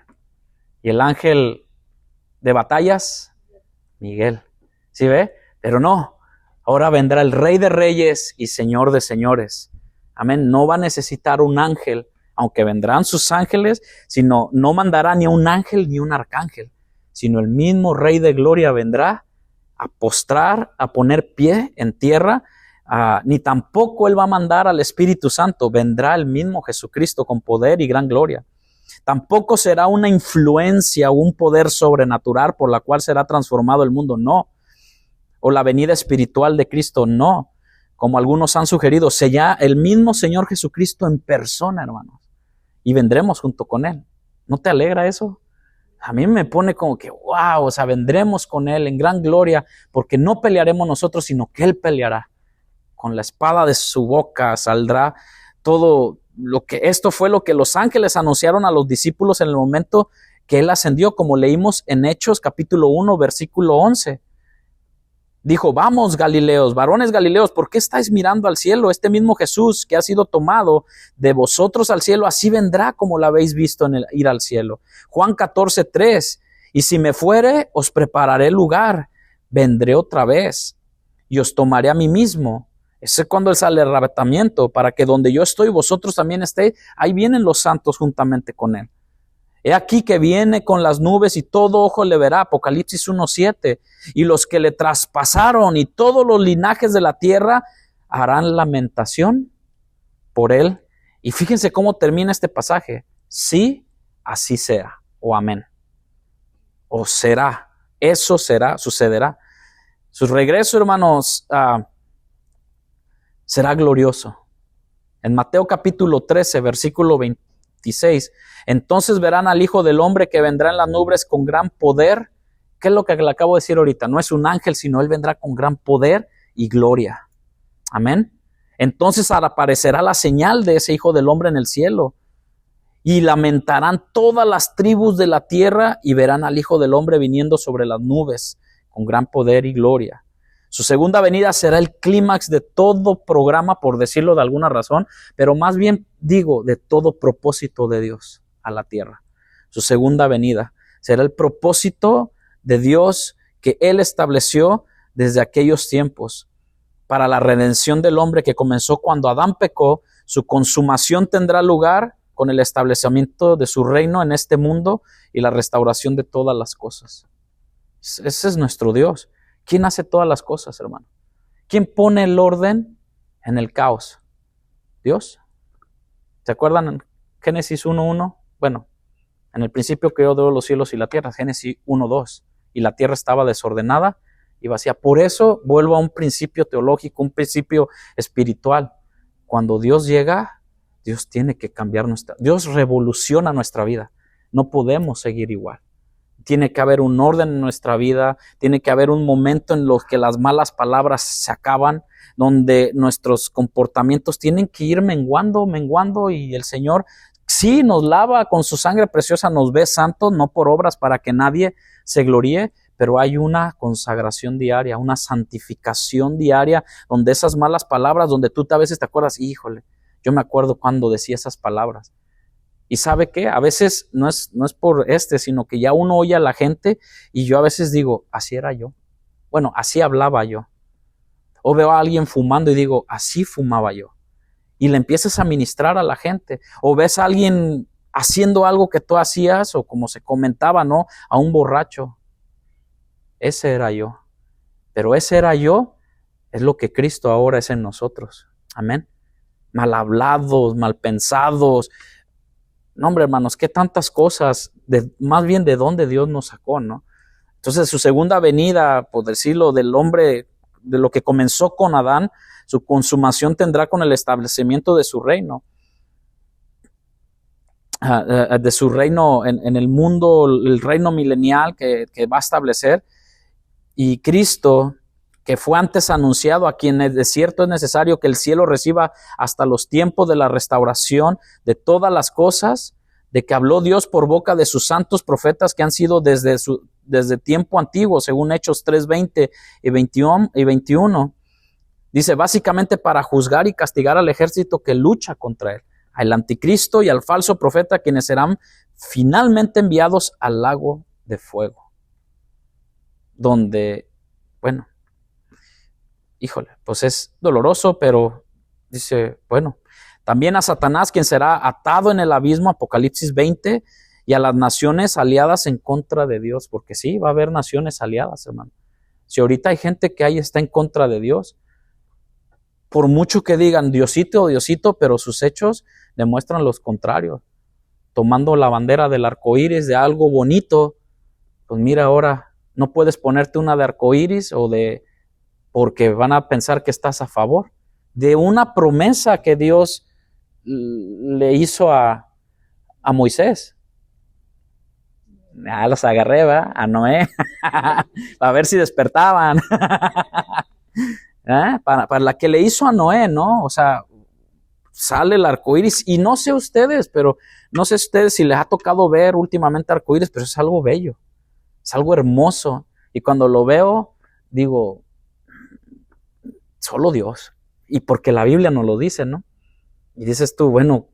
¿Y el ángel de batallas? Miguel. ¿Sí ve? Pero no. Ahora vendrá el Rey de Reyes y Señor de Señores. Amén. No va a necesitar un ángel, aunque vendrán sus ángeles, sino no mandará ni un ángel ni un arcángel, sino el mismo Rey de Gloria vendrá a postrar, a poner pie en tierra, ni tampoco Él va a mandar al Espíritu Santo, vendrá el mismo Jesucristo con poder y gran gloria. Tampoco será una influencia o un poder sobrenatural por la cual será transformado el mundo, no. O la venida espiritual de Cristo, no. Como algunos han sugerido, será el mismo Señor Jesucristo en persona, hermanos. Y vendremos junto con Él. ¿No te alegra eso? A mí me pone como que, wow, o sea, vendremos con Él en gran gloria, porque no pelearemos nosotros, sino que Él peleará. Con la espada de su boca saldrá todo lo que, esto fue lo que los ángeles anunciaron a los discípulos en el momento que Él ascendió, como leímos en Hechos capítulo 1, versículo 11. Dijo, vamos Galileos, varones Galileos, ¿por qué estáis mirando al cielo? Este mismo Jesús que ha sido tomado de vosotros al cielo, así vendrá como lo habéis visto en el ir al cielo. Juan 14:3, y si me fuere, os prepararé lugar, vendré otra vez y os tomaré a mí mismo. Ese es cuando sale el arrebatamiento, para que donde yo estoy, vosotros también estéis. Ahí vienen los santos juntamente con Él. He aquí que viene con las nubes y todo ojo le verá, Apocalipsis 1:7, y los que le traspasaron y todos los linajes de la tierra harán lamentación por Él. Y fíjense cómo termina este pasaje. Sí, así sea, o amén. O será, eso será, sucederá. Su regreso, hermanos, será glorioso. En Mateo capítulo 13, versículo 26, entonces verán al Hijo del Hombre que vendrá en las nubes con gran poder. ¿Qué es lo que le acabo de decir ahorita? No es un ángel, sino Él vendrá con gran poder y gloria. Amén. Entonces aparecerá la señal de ese Hijo del Hombre en el cielo. Y lamentarán todas las tribus de la tierra y verán al Hijo del Hombre viniendo sobre las nubes con gran poder y gloria. Su segunda venida será el clímax de todo programa, por decirlo de alguna razón, pero más bien digo, de todo propósito de Dios a la tierra. Su segunda venida será el propósito de Dios que Él estableció desde aquellos tiempos para la redención del hombre que comenzó cuando Adán pecó. Su consumación tendrá lugar con el establecimiento de su reino en este mundo y la restauración de todas las cosas. Ese es nuestro Dios. ¿Quién hace todas las cosas, hermano? ¿Quién pone el orden en el caos? Dios. ¿Se acuerdan en Génesis 1:1? Bueno, en el principio creó Dios los cielos y la tierra, Génesis 1:2. Y la tierra estaba desordenada y vacía. Por eso vuelvo a un principio teológico, un principio espiritual. Cuando Dios llega, Dios tiene que cambiar Dios revoluciona nuestra vida. No podemos seguir igual. Tiene que haber un orden en nuestra vida, tiene que haber un momento en los que las malas palabras se acaban, donde nuestros comportamientos tienen que ir menguando y el Señor sí, nos lava con su sangre preciosa, nos ve santos, no por obras para que nadie se gloríe, pero hay una consagración diaria, una santificación diaria, donde esas malas palabras, donde tú a veces te acuerdas, híjole, yo me acuerdo cuando decía esas palabras. Y ¿sabe qué? A veces no es por sino que ya uno oye a la gente y yo a veces digo, así era yo. Bueno, así hablaba yo. O veo a alguien fumando y digo, así fumaba yo. Y le empiezas a ministrar a la gente. O ves a alguien haciendo algo que tú hacías, o como se comentaba, ¿no? A un borracho. Ese era yo. Pero ese era yo, es lo que Cristo ahora es en nosotros. Amén. Mal hablados, mal pensados. No, hombre, hermanos, qué tantas cosas, más bien de dónde Dios nos sacó, ¿no? Entonces, su segunda venida, por decirlo, del hombre, de lo que comenzó con Adán, su consumación tendrá con el establecimiento de su reino. De su reino en el mundo, el reino milenial que va a establecer. Y Cristo, que fue antes anunciado, a quien de cierto es necesario que el cielo reciba hasta los tiempos de la restauración de todas las cosas, de que habló Dios por boca de sus santos profetas que han sido desde tiempo antiguo, según Hechos 3:20 y 21. Dice, básicamente para juzgar y castigar al ejército que lucha contra él, al anticristo y al falso profeta, quienes serán finalmente enviados al lago de fuego. Donde, bueno, híjole, pues es doloroso, pero dice, bueno, también a Satanás, quien será atado en el abismo, Apocalipsis 20, y a las naciones aliadas en contra de Dios, porque sí, va a haber naciones aliadas, hermano. Si ahorita hay gente que ahí está en contra de Dios, por mucho que digan Diosito, Diosito, pero sus hechos demuestran los contrarios. Tomando la bandera del arco iris, de algo bonito, pues mira, ahora no puedes ponerte una de arco iris porque van a pensar que estás a favor de una promesa que Dios le hizo a Moisés. Los agarré, ¿va? A Noé, a ver si despertaban. Para la que le hizo a Noé, ¿no? O sea, sale el arco iris, y no sé ustedes si les ha tocado ver últimamente arco iris, pero es algo bello, es algo hermoso, y cuando lo veo, digo, solo Dios, y porque la Biblia nos lo dice, ¿no? Y dices tú, bueno,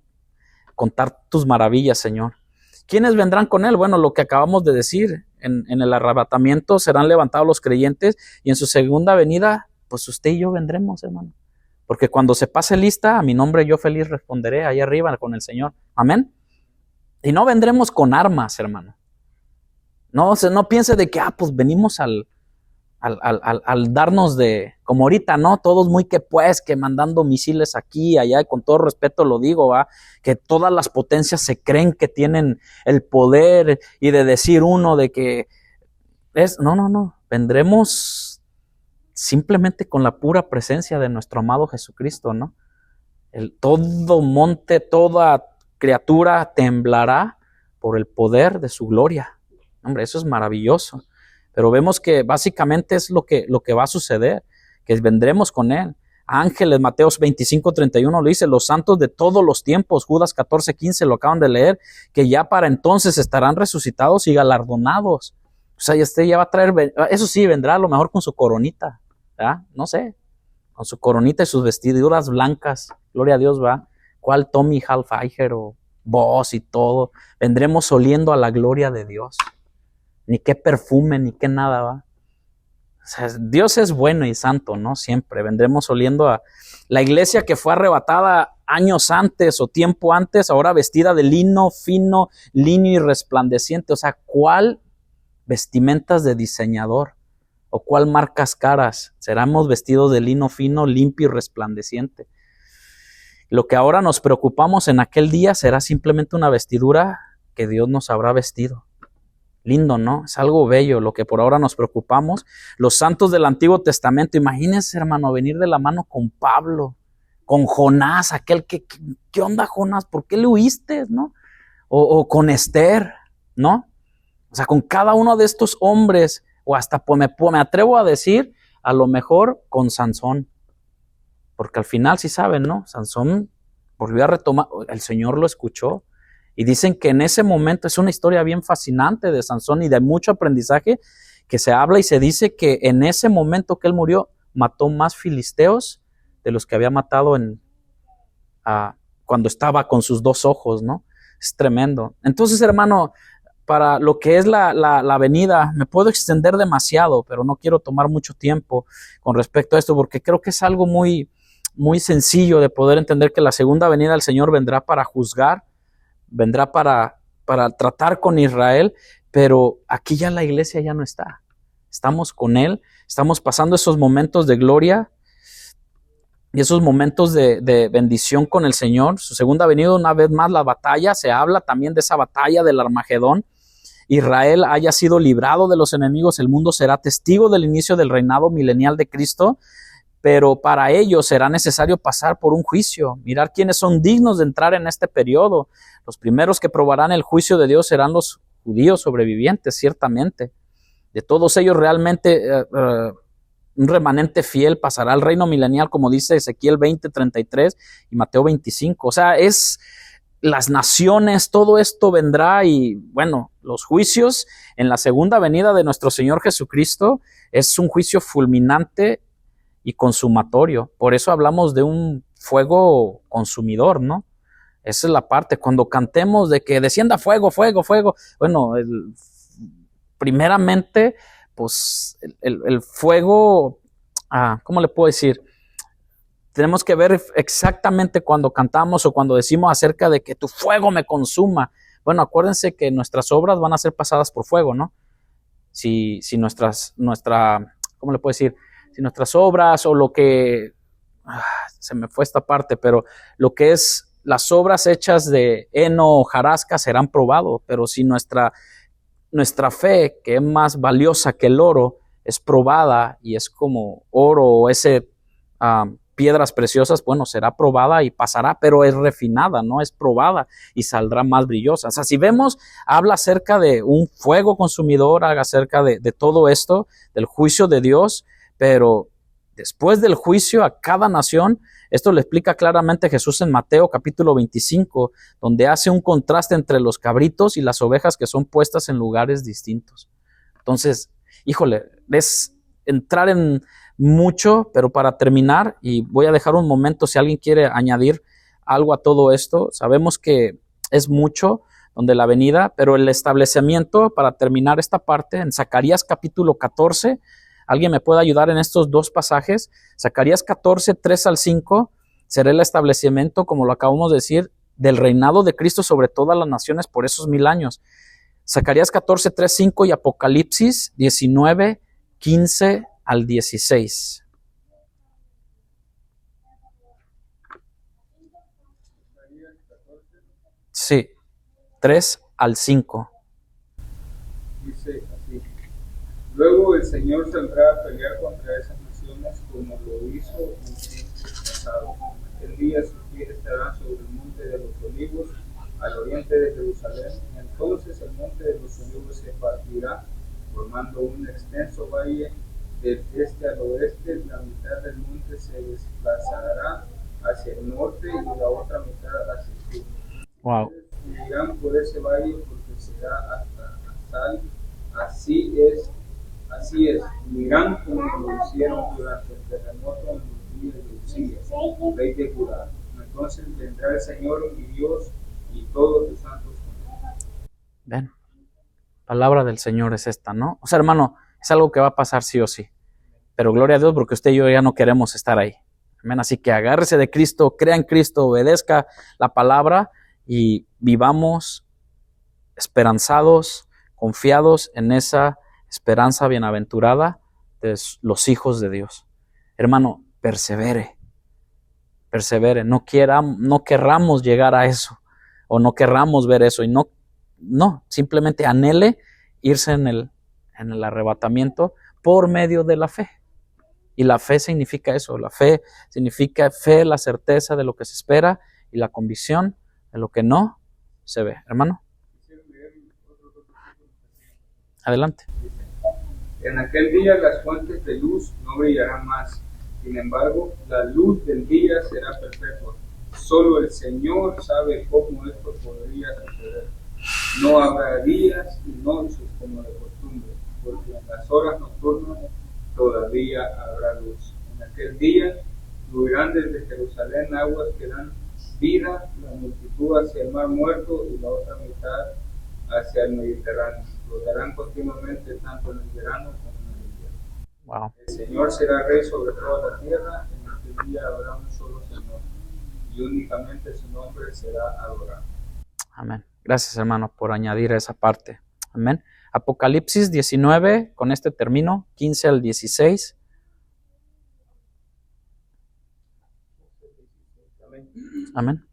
contar tus maravillas, Señor. ¿Quiénes vendrán con él? Bueno, lo que acabamos de decir, en el arrebatamiento serán levantados los creyentes, y en su segunda venida, pues usted y yo vendremos, hermano. Porque cuando se pase lista, a mi nombre yo feliz responderé ahí arriba con el Señor. Amén. Y no vendremos con armas, hermano. No piense de que, pues venimos al darnos como ahorita, ¿no? Todos muy que mandando misiles aquí, allá, y con todo respeto lo digo, ¿va? Que todas las potencias se creen que tienen el poder y de decir uno de que no, vendremos simplemente con la pura presencia de nuestro amado Jesucristo, ¿no? Todo monte, toda criatura temblará por el poder de su gloria. Hombre, eso es maravilloso. Pero vemos que básicamente es lo que va a suceder, que vendremos con él. Ángeles, Mateo 25:31 lo dice, los santos de todos los tiempos, Judas 14:15 lo acaban de leer, que ya para entonces estarán resucitados y galardonados. O sea, ya va a traer, eso sí, vendrá a lo mejor con su coronita, ¿verdad? No sé, con su coronita y sus vestiduras blancas, gloria a Dios, ¿va? ¿Cuál Tommy Hilfiger o Boss y todo? Vendremos oliendo a la gloria de Dios. Ni qué perfume, ni qué nada, ¿va? O sea, Dios es bueno y santo, ¿no? Siempre vendremos oliendo a la iglesia que fue arrebatada años antes o tiempo antes, ahora vestida de lino fino, lino y resplandeciente. O sea, ¿cuál vestimentas de diseñador? ¿O cuál marcas caras? Seremos vestidos de lino fino, limpio y resplandeciente. Lo que ahora nos preocupamos en aquel día será simplemente una vestidura que Dios nos habrá vestido. Lindo, ¿no? Es algo bello lo que por ahora nos preocupamos. Los santos del Antiguo Testamento, imagínense, hermano, venir de la mano con Pablo, con Jonás, aquel que, ¿qué onda, Jonás? ¿Por qué le huiste, no? O con Esther, ¿no? O sea, con cada uno de estos hombres, o hasta me atrevo a decir, a lo mejor con Sansón, porque al final sí saben, ¿no? Sansón volvió a retomar, el Señor lo escuchó, Y dicen que en ese momento es una historia bien fascinante de Sansón y de mucho aprendizaje, que se habla y se dice que en ese momento que él murió, mató más filisteos de los que había matado cuando estaba con sus 2 ojos, ¿no? Es tremendo. Entonces, hermano, para lo que es la venida, me puedo extender demasiado, pero no quiero tomar mucho tiempo con respecto a esto, porque creo que es algo muy, muy sencillo de poder entender que la segunda venida del Señor vendrá para juzgar, vendrá para tratar con Israel, pero aquí ya la iglesia ya no está. Estamos con Él, estamos pasando esos momentos de gloria y esos momentos de bendición con el Señor. Su segunda venida, una vez más, la batalla, se habla también de esa batalla del Armagedón. Israel haya sido librado de los enemigos, el mundo será testigo del inicio del reinado milenial de Cristo, pero para ello será necesario pasar por un juicio, mirar quiénes son dignos de entrar en este periodo. Los primeros que probarán el juicio de Dios serán los judíos sobrevivientes, ciertamente. De todos ellos realmente un remanente fiel pasará al reino milenial, como dice Ezequiel 20:33 y Mateo 25. O sea, es las naciones, todo esto vendrá y bueno, los juicios en la segunda venida de nuestro Señor Jesucristo es un juicio fulminante y consumatorio. Por eso hablamos de un fuego consumidor, ¿no? Esa es la parte. Cuando cantemos de que descienda fuego, fuego, fuego, bueno, primeramente, pues el fuego, ¿cómo le puedo decir? Tenemos que ver exactamente cuando cantamos o cuando decimos acerca de que tu fuego me consuma. Bueno, acuérdense que nuestras obras van a ser pasadas por fuego, ¿no? Si ¿cómo le puedo decir? Si nuestras obras o lo que, se me fue esta parte, pero lo que es las obras hechas de heno o hojarasca serán probados, pero si nuestra fe, que es más valiosa que el oro, es probada y es como oro o piedras preciosas, bueno, será probada y pasará, pero es refinada, no es probada y saldrá más brillosa. O sea, si vemos, habla acerca de un fuego consumidor, habla acerca de todo esto, del juicio de Dios, pero después del juicio a cada nación, esto lo explica claramente Jesús en Mateo capítulo 25, donde hace un contraste entre los cabritos y las ovejas que son puestas en lugares distintos. Entonces, híjole, es entrar en mucho, pero para terminar, y voy a dejar un momento si alguien quiere añadir algo a todo esto, sabemos que es mucho donde la venida, pero el establecimiento, para terminar esta parte, en Zacarías capítulo 14, ¿alguien me puede ayudar en estos 2 pasajes? Zacarías 14, 3 al 5, será el establecimiento, como lo acabamos de decir, del reinado de Cristo sobre todas las naciones por esos 1000 años. Zacarías 14, 3, 5 y Apocalipsis 19, 15 al 16. Sí, 3 al 5. Dice así: luego el Señor saldrá a pelear contra esas naciones como lo hizo en tiempos pasados. Aquel día sus pies estarán sobre el monte de los olivos, al oriente de Jerusalén. Entonces el monte de los olivos se partirá, formando un extenso valle del este al oeste. La mitad del monte se desplazará hacia el norte y la otra mitad hacia el sur. Wow. Y irán por ese valle porque será hasta Azal. Así es, mirán como lo hicieron durante el terremoto en los días de Usías, rey de Judá. Entonces vendrá el Señor mi Dios y todos los santos con él. Ven, palabra del Señor es esta, ¿no? O sea, hermano, es algo que va a pasar sí o sí. Pero gloria a Dios porque usted y yo ya no queremos estar ahí. Amén. Así que agárrese de Cristo, crea en Cristo, obedezca la palabra y vivamos esperanzados, confiados en esa esperanza bienaventurada de los hijos de Dios. Hermano, persevere, no querramos llegar a eso, o no querramos ver eso, y no, simplemente anhele irse en el arrebatamiento por medio de la fe. Y la fe significa eso, la fe significa la certeza de lo que se espera y la convicción de lo que no se ve. Hermano, adelante. En aquel día las fuentes de luz no brillarán más. Sin embargo, la luz del día será perpetua. solo el Señor sabe cómo esto podría suceder. No habrá días y noches como de costumbre, porque en las horas nocturnas todavía habrá luz. En aquel día fluirán desde Jerusalén aguas que dan vida, la multitud hacia el mar muerto y la otra mitad hacia el Mediterráneo. Flotarán continuamente tanto en el verano como en el invierno. Wow. El Señor será rey sobre toda la tierra. En aquel día habrá un solo Señor y únicamente su nombre será adorado. Amén. Gracias, hermano, por añadir esa parte. Amén. Apocalipsis 19, con este termino, 15 al 16. Amén.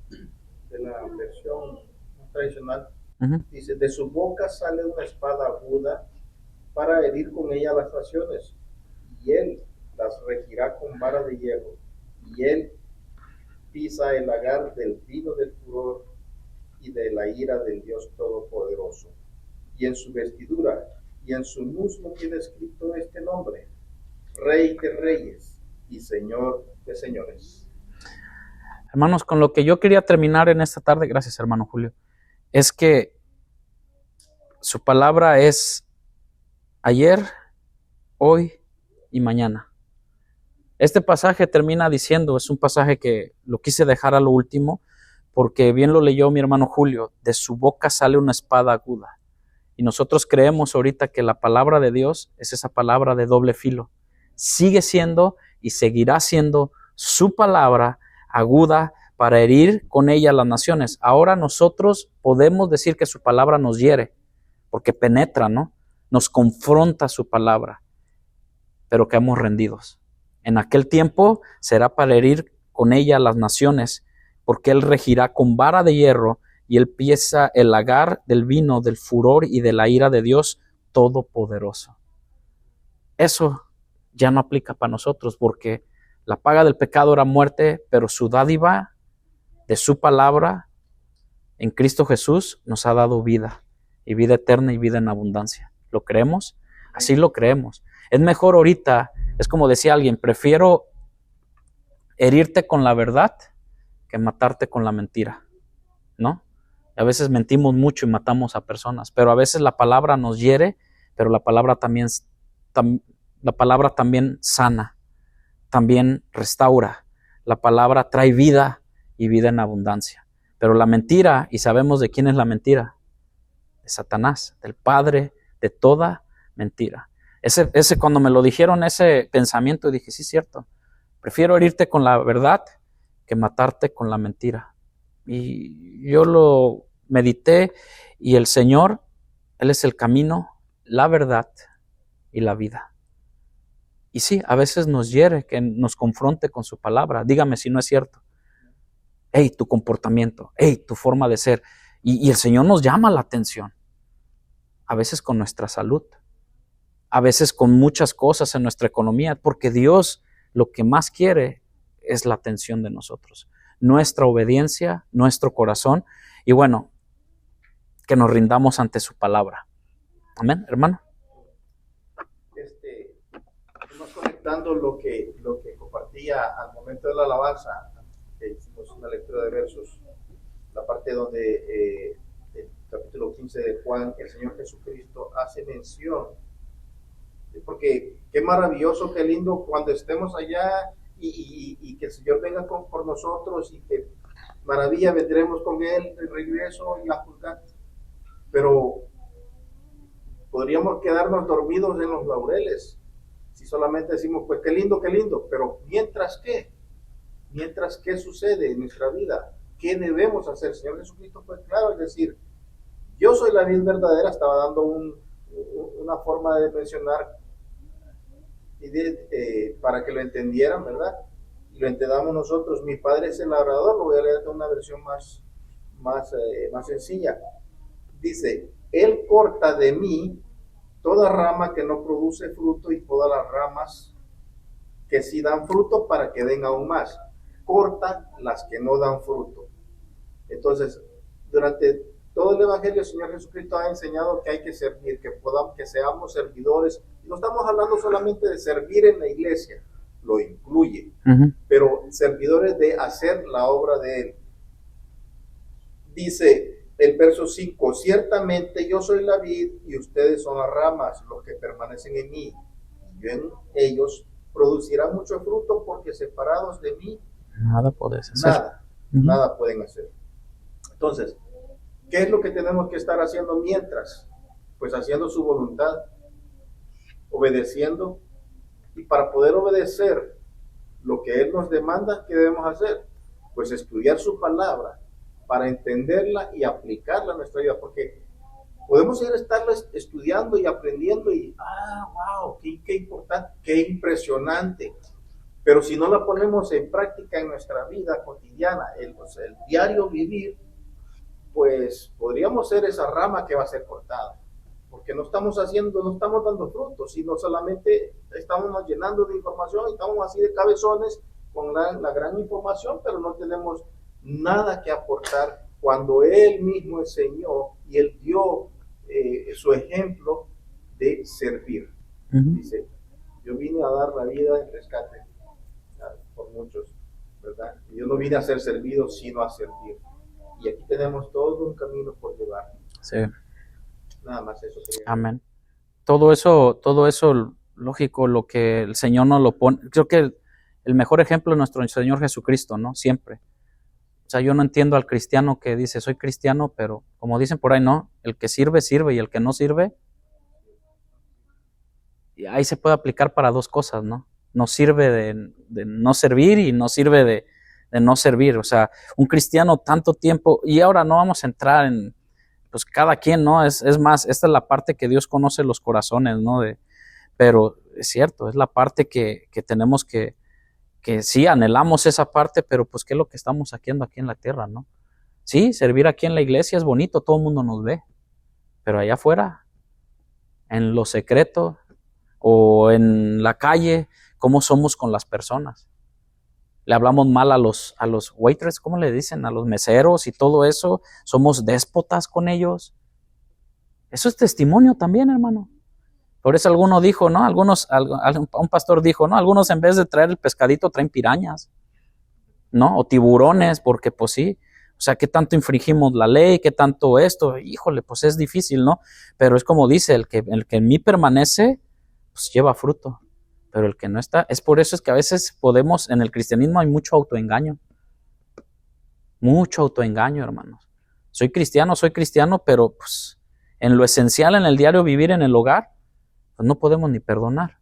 De la versión tradicional, Uh-huh. dice: de su boca sale una espada aguda para herir con ella las naciones, y él las regirá con vara de hierro, y él pisa el lagar del vino del furor y de la ira del Dios Todopoderoso. Y en su vestidura y en su muslo tiene escrito este nombre: Rey de Reyes y Señor de Señores. Hermanos, con lo que yo quería terminar en esta tarde, gracias, hermano Julio, es que su palabra es ayer, hoy y mañana. Este pasaje termina diciendo, es un pasaje que lo quise dejar a lo último, porque bien lo leyó mi hermano Julio: de su boca sale una espada aguda. Y nosotros creemos ahorita que la palabra de Dios es esa palabra de doble filo. Sigue siendo y seguirá siendo su palabra aguda para herir con ella a las naciones. Ahora nosotros podemos decir que su palabra nos hiere, porque penetra, ¿no? Nos confronta su palabra, pero quedamos rendidos. En aquel tiempo será para herir con ella a las naciones, porque él regirá con vara de hierro, y él pisa el lagar del vino, del furor y de la ira de Dios Todopoderoso. Eso ya no aplica para nosotros, porque la paga del pecado era muerte, pero su dádiva de su palabra en Cristo Jesús nos ha dado vida, y vida eterna y vida en abundancia. ¿Lo creemos? Así lo creemos. Es mejor ahorita, es como decía alguien: prefiero herirte con la verdad que matarte con la mentira, ¿no? A veces mentimos mucho y matamos a personas, pero a veces la palabra nos hiere, pero la palabra también sana, también restaura. La palabra trae vida y vida en abundancia. Pero la mentira, y sabemos de quién es la mentira: de Satanás, del padre de toda mentira. Ese cuando me lo dijeron, ese pensamiento, dije, sí, cierto. Prefiero herirte con la verdad que matarte con la mentira. Y yo lo medité, y el Señor, Él es el camino, la verdad y la vida. Y sí, a veces nos hiere que nos confronte con su palabra. Dígame si no es cierto. Hey, tu comportamiento, hey, tu forma de ser. Y el Señor nos llama la atención. A veces con nuestra salud, a veces con muchas cosas en nuestra economía, porque Dios lo que más quiere es la atención de nosotros, nuestra obediencia, nuestro corazón, y bueno, que nos ante su palabra. Amén, hermano. Estamos conectando lo que compartía al momento de la alabanza, que hicimos una lectura de versos, la parte donde el capítulo 15 de Juan, el Señor Jesucristo hace mención, porque qué maravilloso, qué lindo cuando estemos allá y que el Señor venga por nosotros, y que maravilla, vendremos con Él de regreso y a juzgar. Pero podríamos quedarnos dormidos en los laureles si solamente decimos, pues qué lindo, pero mientras qué sucede en nuestra vida, qué debemos hacer. El Señor Jesucristo fue claro, es decir, yo soy la vid verdadera. Estaba dando una forma de mencionar para que lo entendieran, ¿verdad? Y lo entendamos nosotros. Mi Padre es el labrador. Lo voy a leer de una versión más sencilla. Dice: Él corta de mí toda rama que no produce fruto, y todas las ramas que sí dan fruto, para que den aún más. Corta las que no dan fruto. Entonces, durante todo el Evangelio, el Señor Jesucristo ha enseñado que hay que servir, que seamos servidores. Y no estamos hablando solamente de servir en la iglesia, lo incluye, pero servidores de hacer la obra de Él. dice el verso 5, ciertamente yo soy la vid y ustedes son las ramas, los que permanecen en mí, y yo en ellos producirán mucho fruto, porque separados de mí, nada puedes hacer. Nada pueden hacer. Entonces, ¿qué es lo que tenemos que estar haciendo mientras? Pues haciendo su voluntad, obedeciendo, y para poder obedecer lo que Él nos demanda, ¿qué debemos hacer? Pues estudiar su palabra para entenderla y aplicarla a nuestra vida, porque podemos estarla estudiando y aprendiendo y, wow, qué importante, qué impresionante, pero si no la ponemos en práctica en nuestra vida cotidiana, el diario vivir, pues podríamos ser esa rama que va a ser cortada, porque no estamos dando frutos, sino solamente estamos llenando de información, estamos así de cabezones con la gran información, pero no tenemos nada que aportar cuando Él mismo enseñó y Él dio su ejemplo de servir. Dice, yo vine a dar la vida en rescate por muchos, ¿verdad? Yo no vine a ser servido, sino a servir. Y aquí tenemos todo un camino por llevar. Sí. Nada más eso. Amén. Todo eso, lógico, lo que el Señor nos lo pone. Creo que el mejor ejemplo es nuestro Señor Jesucristo, ¿no? Siempre. O sea, yo no entiendo al cristiano que dice, soy cristiano, pero como dicen por ahí, no, el que sirve, sirve, y el que no sirve, y ahí se puede aplicar para dos cosas, ¿no? No sirve de no servir y no sirve de no servir. O sea, un cristiano tanto tiempo, y ahora no vamos a entrar en, pues cada quien, ¿no? Es más, esta es la parte que Dios conoce los corazones, ¿no? Pero es cierto, es la parte que tenemos que sí anhelamos esa parte, pero pues qué es lo que estamos haciendo aquí en la tierra, ¿no? Sí, servir aquí en la iglesia es bonito, todo el mundo nos ve, pero allá afuera, en lo secreto o en la calle, ¿cómo somos con las personas? Le hablamos mal a los waiters, ¿cómo le dicen? A los meseros y todo eso, somos déspotas con ellos. Eso es testimonio también, hermano. Por eso alguno dijo, ¿no? Un pastor dijo, ¿no? Algunos en vez de traer el pescadito traen pirañas, ¿no? O tiburones, porque pues sí. O sea, ¿qué tanto infringimos la ley? ¿Qué tanto esto? Híjole, pues es difícil, ¿no? Pero es como dice, el que en mí permanece, pues lleva fruto. Pero el que no está, es por eso es que a veces podemos, en el cristianismo hay mucho autoengaño. Mucho autoengaño, hermanos. Soy cristiano, pero pues en lo esencial, en el diario vivir, en el hogar, pues no podemos ni perdonar.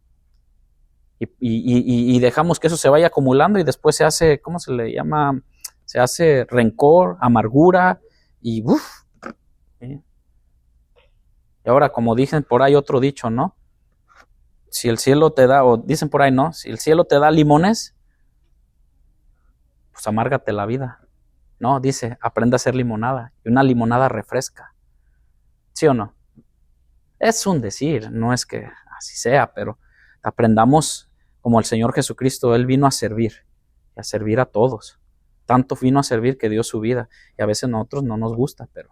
Y dejamos que eso se vaya acumulando y después se hace, ¿cómo se le llama? Se hace rencor, amargura y uff. ¿Sí? Y ahora, como dicen por ahí otro dicho, ¿no? Si el cielo te da, o dicen por ahí, ¿no? Si el cielo te da limones, pues amárgate la vida. No, dice, aprende a hacer limonada. Y una limonada refresca. ¿Sí o no? Es un decir, no es que así sea, pero aprendamos como el Señor Jesucristo. Él vino a servir, y a servir a todos. Tanto vino a servir que dio su vida. Y a veces a nosotros no nos gusta, pero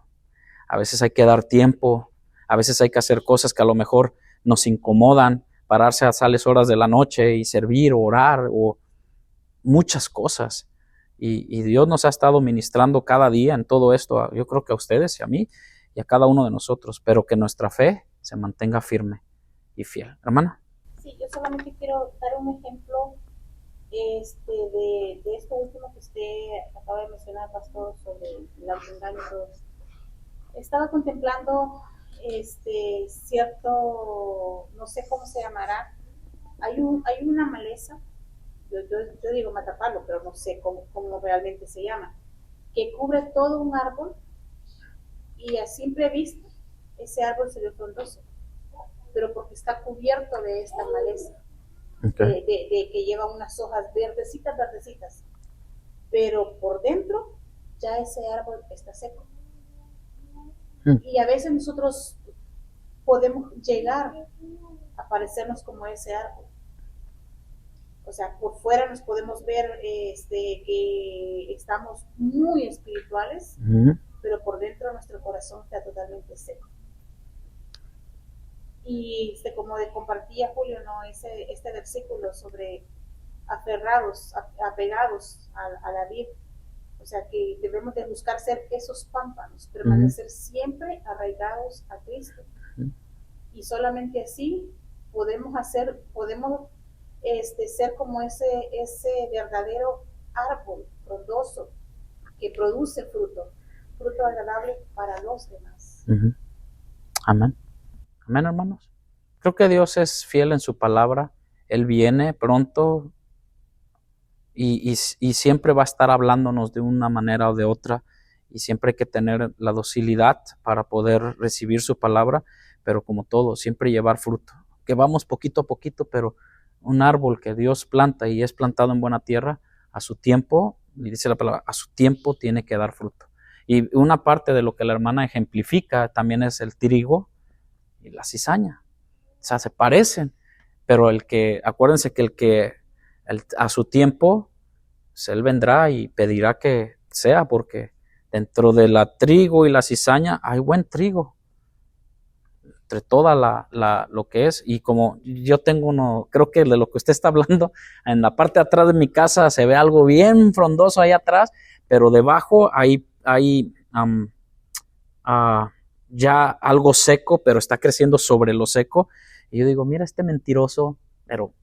a veces hay que dar tiempo, a veces hay que hacer cosas que a lo mejor nos incomodan, pararse a tales horas de la noche y servir, orar, o muchas cosas. Y Dios nos ha estado ministrando cada día en todo esto, yo creo que a ustedes y a mí y a cada uno de nosotros, pero que nuestra fe se mantenga firme y fiel. Hermana. Sí, yo solamente quiero dar un ejemplo de esto último que usted acaba de mencionar, pastor, sobre el autoengaño y todo esto. Estaba contemplando cierto, no sé cómo se llamará, hay una maleza, yo digo matapalo, pero no sé cómo realmente se llama, que cubre todo un árbol y a simple vista ese árbol se ve frondoso, pero porque está cubierto de esta maleza, okay, de que lleva unas hojas verdecitas, pero por dentro ya ese árbol está seco. Y a veces nosotros podemos llegar a parecernos como ese árbol. O sea, por fuera nos podemos ver que estamos muy espirituales, pero por dentro nuestro corazón está totalmente seco. Y como compartía Julio, ¿no? Este versículo sobre apegados a la vid. O sea que debemos de buscar ser esos pámpanos, permanecer siempre arraigados a Cristo. Y solamente así podemos ser como ese verdadero árbol frondoso que produce fruto agradable para los demás. Amén. Amén, hermanos. Creo que Dios es fiel en su palabra. Él viene pronto y siempre va a estar hablándonos de una manera o de otra, y siempre hay que tener la docilidad para poder recibir su palabra, pero como todo, siempre llevar fruto. Que vamos poquito a poquito, pero un árbol que Dios planta y es plantado en buena tierra, a su tiempo, y dice la palabra, a su tiempo tiene que dar fruto. Y una parte de lo que la hermana ejemplifica también es el trigo y la cizaña. O sea, se parecen, pero acuérdense que a su tiempo, pues él vendrá y pedirá que sea, porque dentro de la trigo y la cizaña hay buen trigo. Entre toda lo que es, y como yo tengo creo que de lo que usted está hablando, en la parte de atrás de mi casa se ve algo bien frondoso ahí atrás, pero debajo hay ya algo seco, pero está creciendo sobre lo seco, y yo digo, mira este mentiroso, pero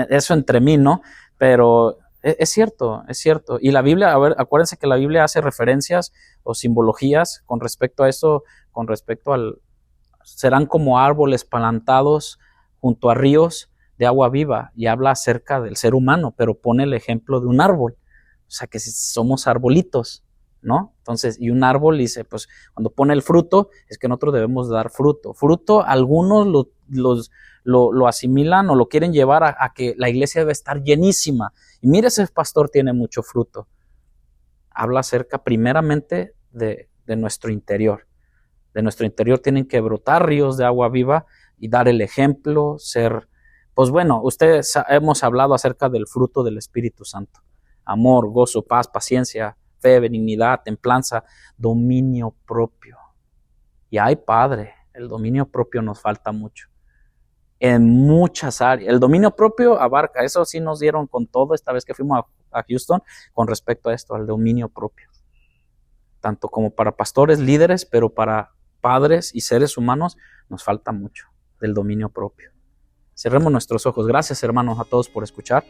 eso entre mí, ¿no? Pero es cierto, y la Biblia, acuérdense que la Biblia hace referencias o simbologías con respecto a eso, con respecto serán como árboles plantados junto a ríos de agua viva, y habla acerca del ser humano, pero pone el ejemplo de un árbol, o sea que si somos arbolitos, ¿no? Entonces, y un árbol dice, pues cuando pone el fruto, es que nosotros debemos dar fruto. Fruto, algunos lo asimilan o lo quieren llevar a que la iglesia debe estar llenísima. Y mire, ese pastor tiene mucho fruto. Habla acerca primeramente de nuestro interior. De nuestro interior tienen que brotar ríos de agua viva y dar el ejemplo, pues bueno, ustedes hemos hablado acerca del fruto del Espíritu Santo. Amor, gozo, paz, paciencia, fe, benignidad, templanza, dominio propio. Y ay, Padre, el dominio propio nos falta mucho. En muchas áreas. El dominio propio abarca, eso sí nos dieron con todo esta vez que fuimos a Houston con respecto a esto, al dominio propio. Tanto como para pastores, líderes, pero para padres y seres humanos nos falta mucho del dominio propio. Cerremos nuestros ojos. Gracias, hermanos, a todos por escuchar.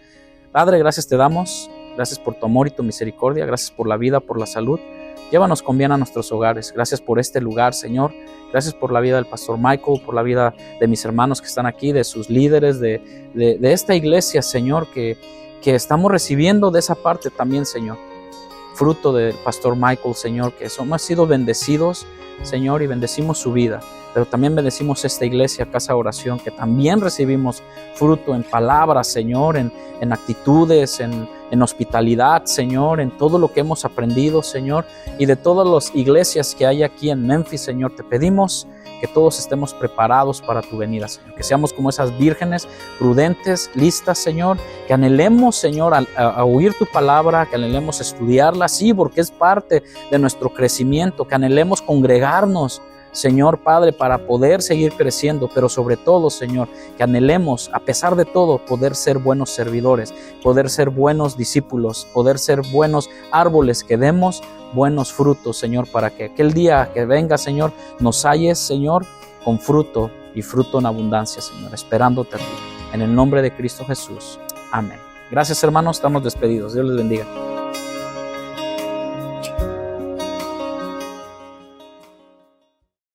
Padre, gracias te damos. Gracias por tu amor y tu misericordia. Gracias por la vida, por la salud. Llévanos con bien a nuestros hogares. Gracias por este lugar, Señor. Gracias por la vida del pastor Michael, por la vida de mis hermanos que están aquí, de sus líderes, de esta iglesia, Señor, que estamos recibiendo de esa parte también, Señor. Fruto del pastor Michael, Señor, que hemos sido bendecidos, Señor, y bendecimos su vida. Pero también bendecimos esta iglesia, Casa de Oración, que también recibimos fruto en palabras, Señor, en actitudes, en hospitalidad, Señor, en todo lo que hemos aprendido, Señor, y de todas las iglesias que hay aquí en Memphis, Señor, te pedimos que todos estemos preparados para tu venida, Señor, que seamos como esas vírgenes prudentes, listas, Señor, que anhelemos, Señor, a oír tu palabra, que anhelemos estudiarla, sí, porque es parte de nuestro crecimiento, que anhelemos congregarnos, Señor Padre, para poder seguir creciendo, pero sobre todo, Señor, que anhelemos, a pesar de todo, poder ser buenos servidores, poder ser buenos discípulos, poder ser buenos árboles que demos buenos frutos, Señor, para que aquel día que venga, Señor, nos halles, Señor, con fruto y fruto en abundancia, Señor, esperándote a ti. En el nombre de Cristo Jesús. Amén. Gracias, hermanos, estamos despedidos. Dios les bendiga.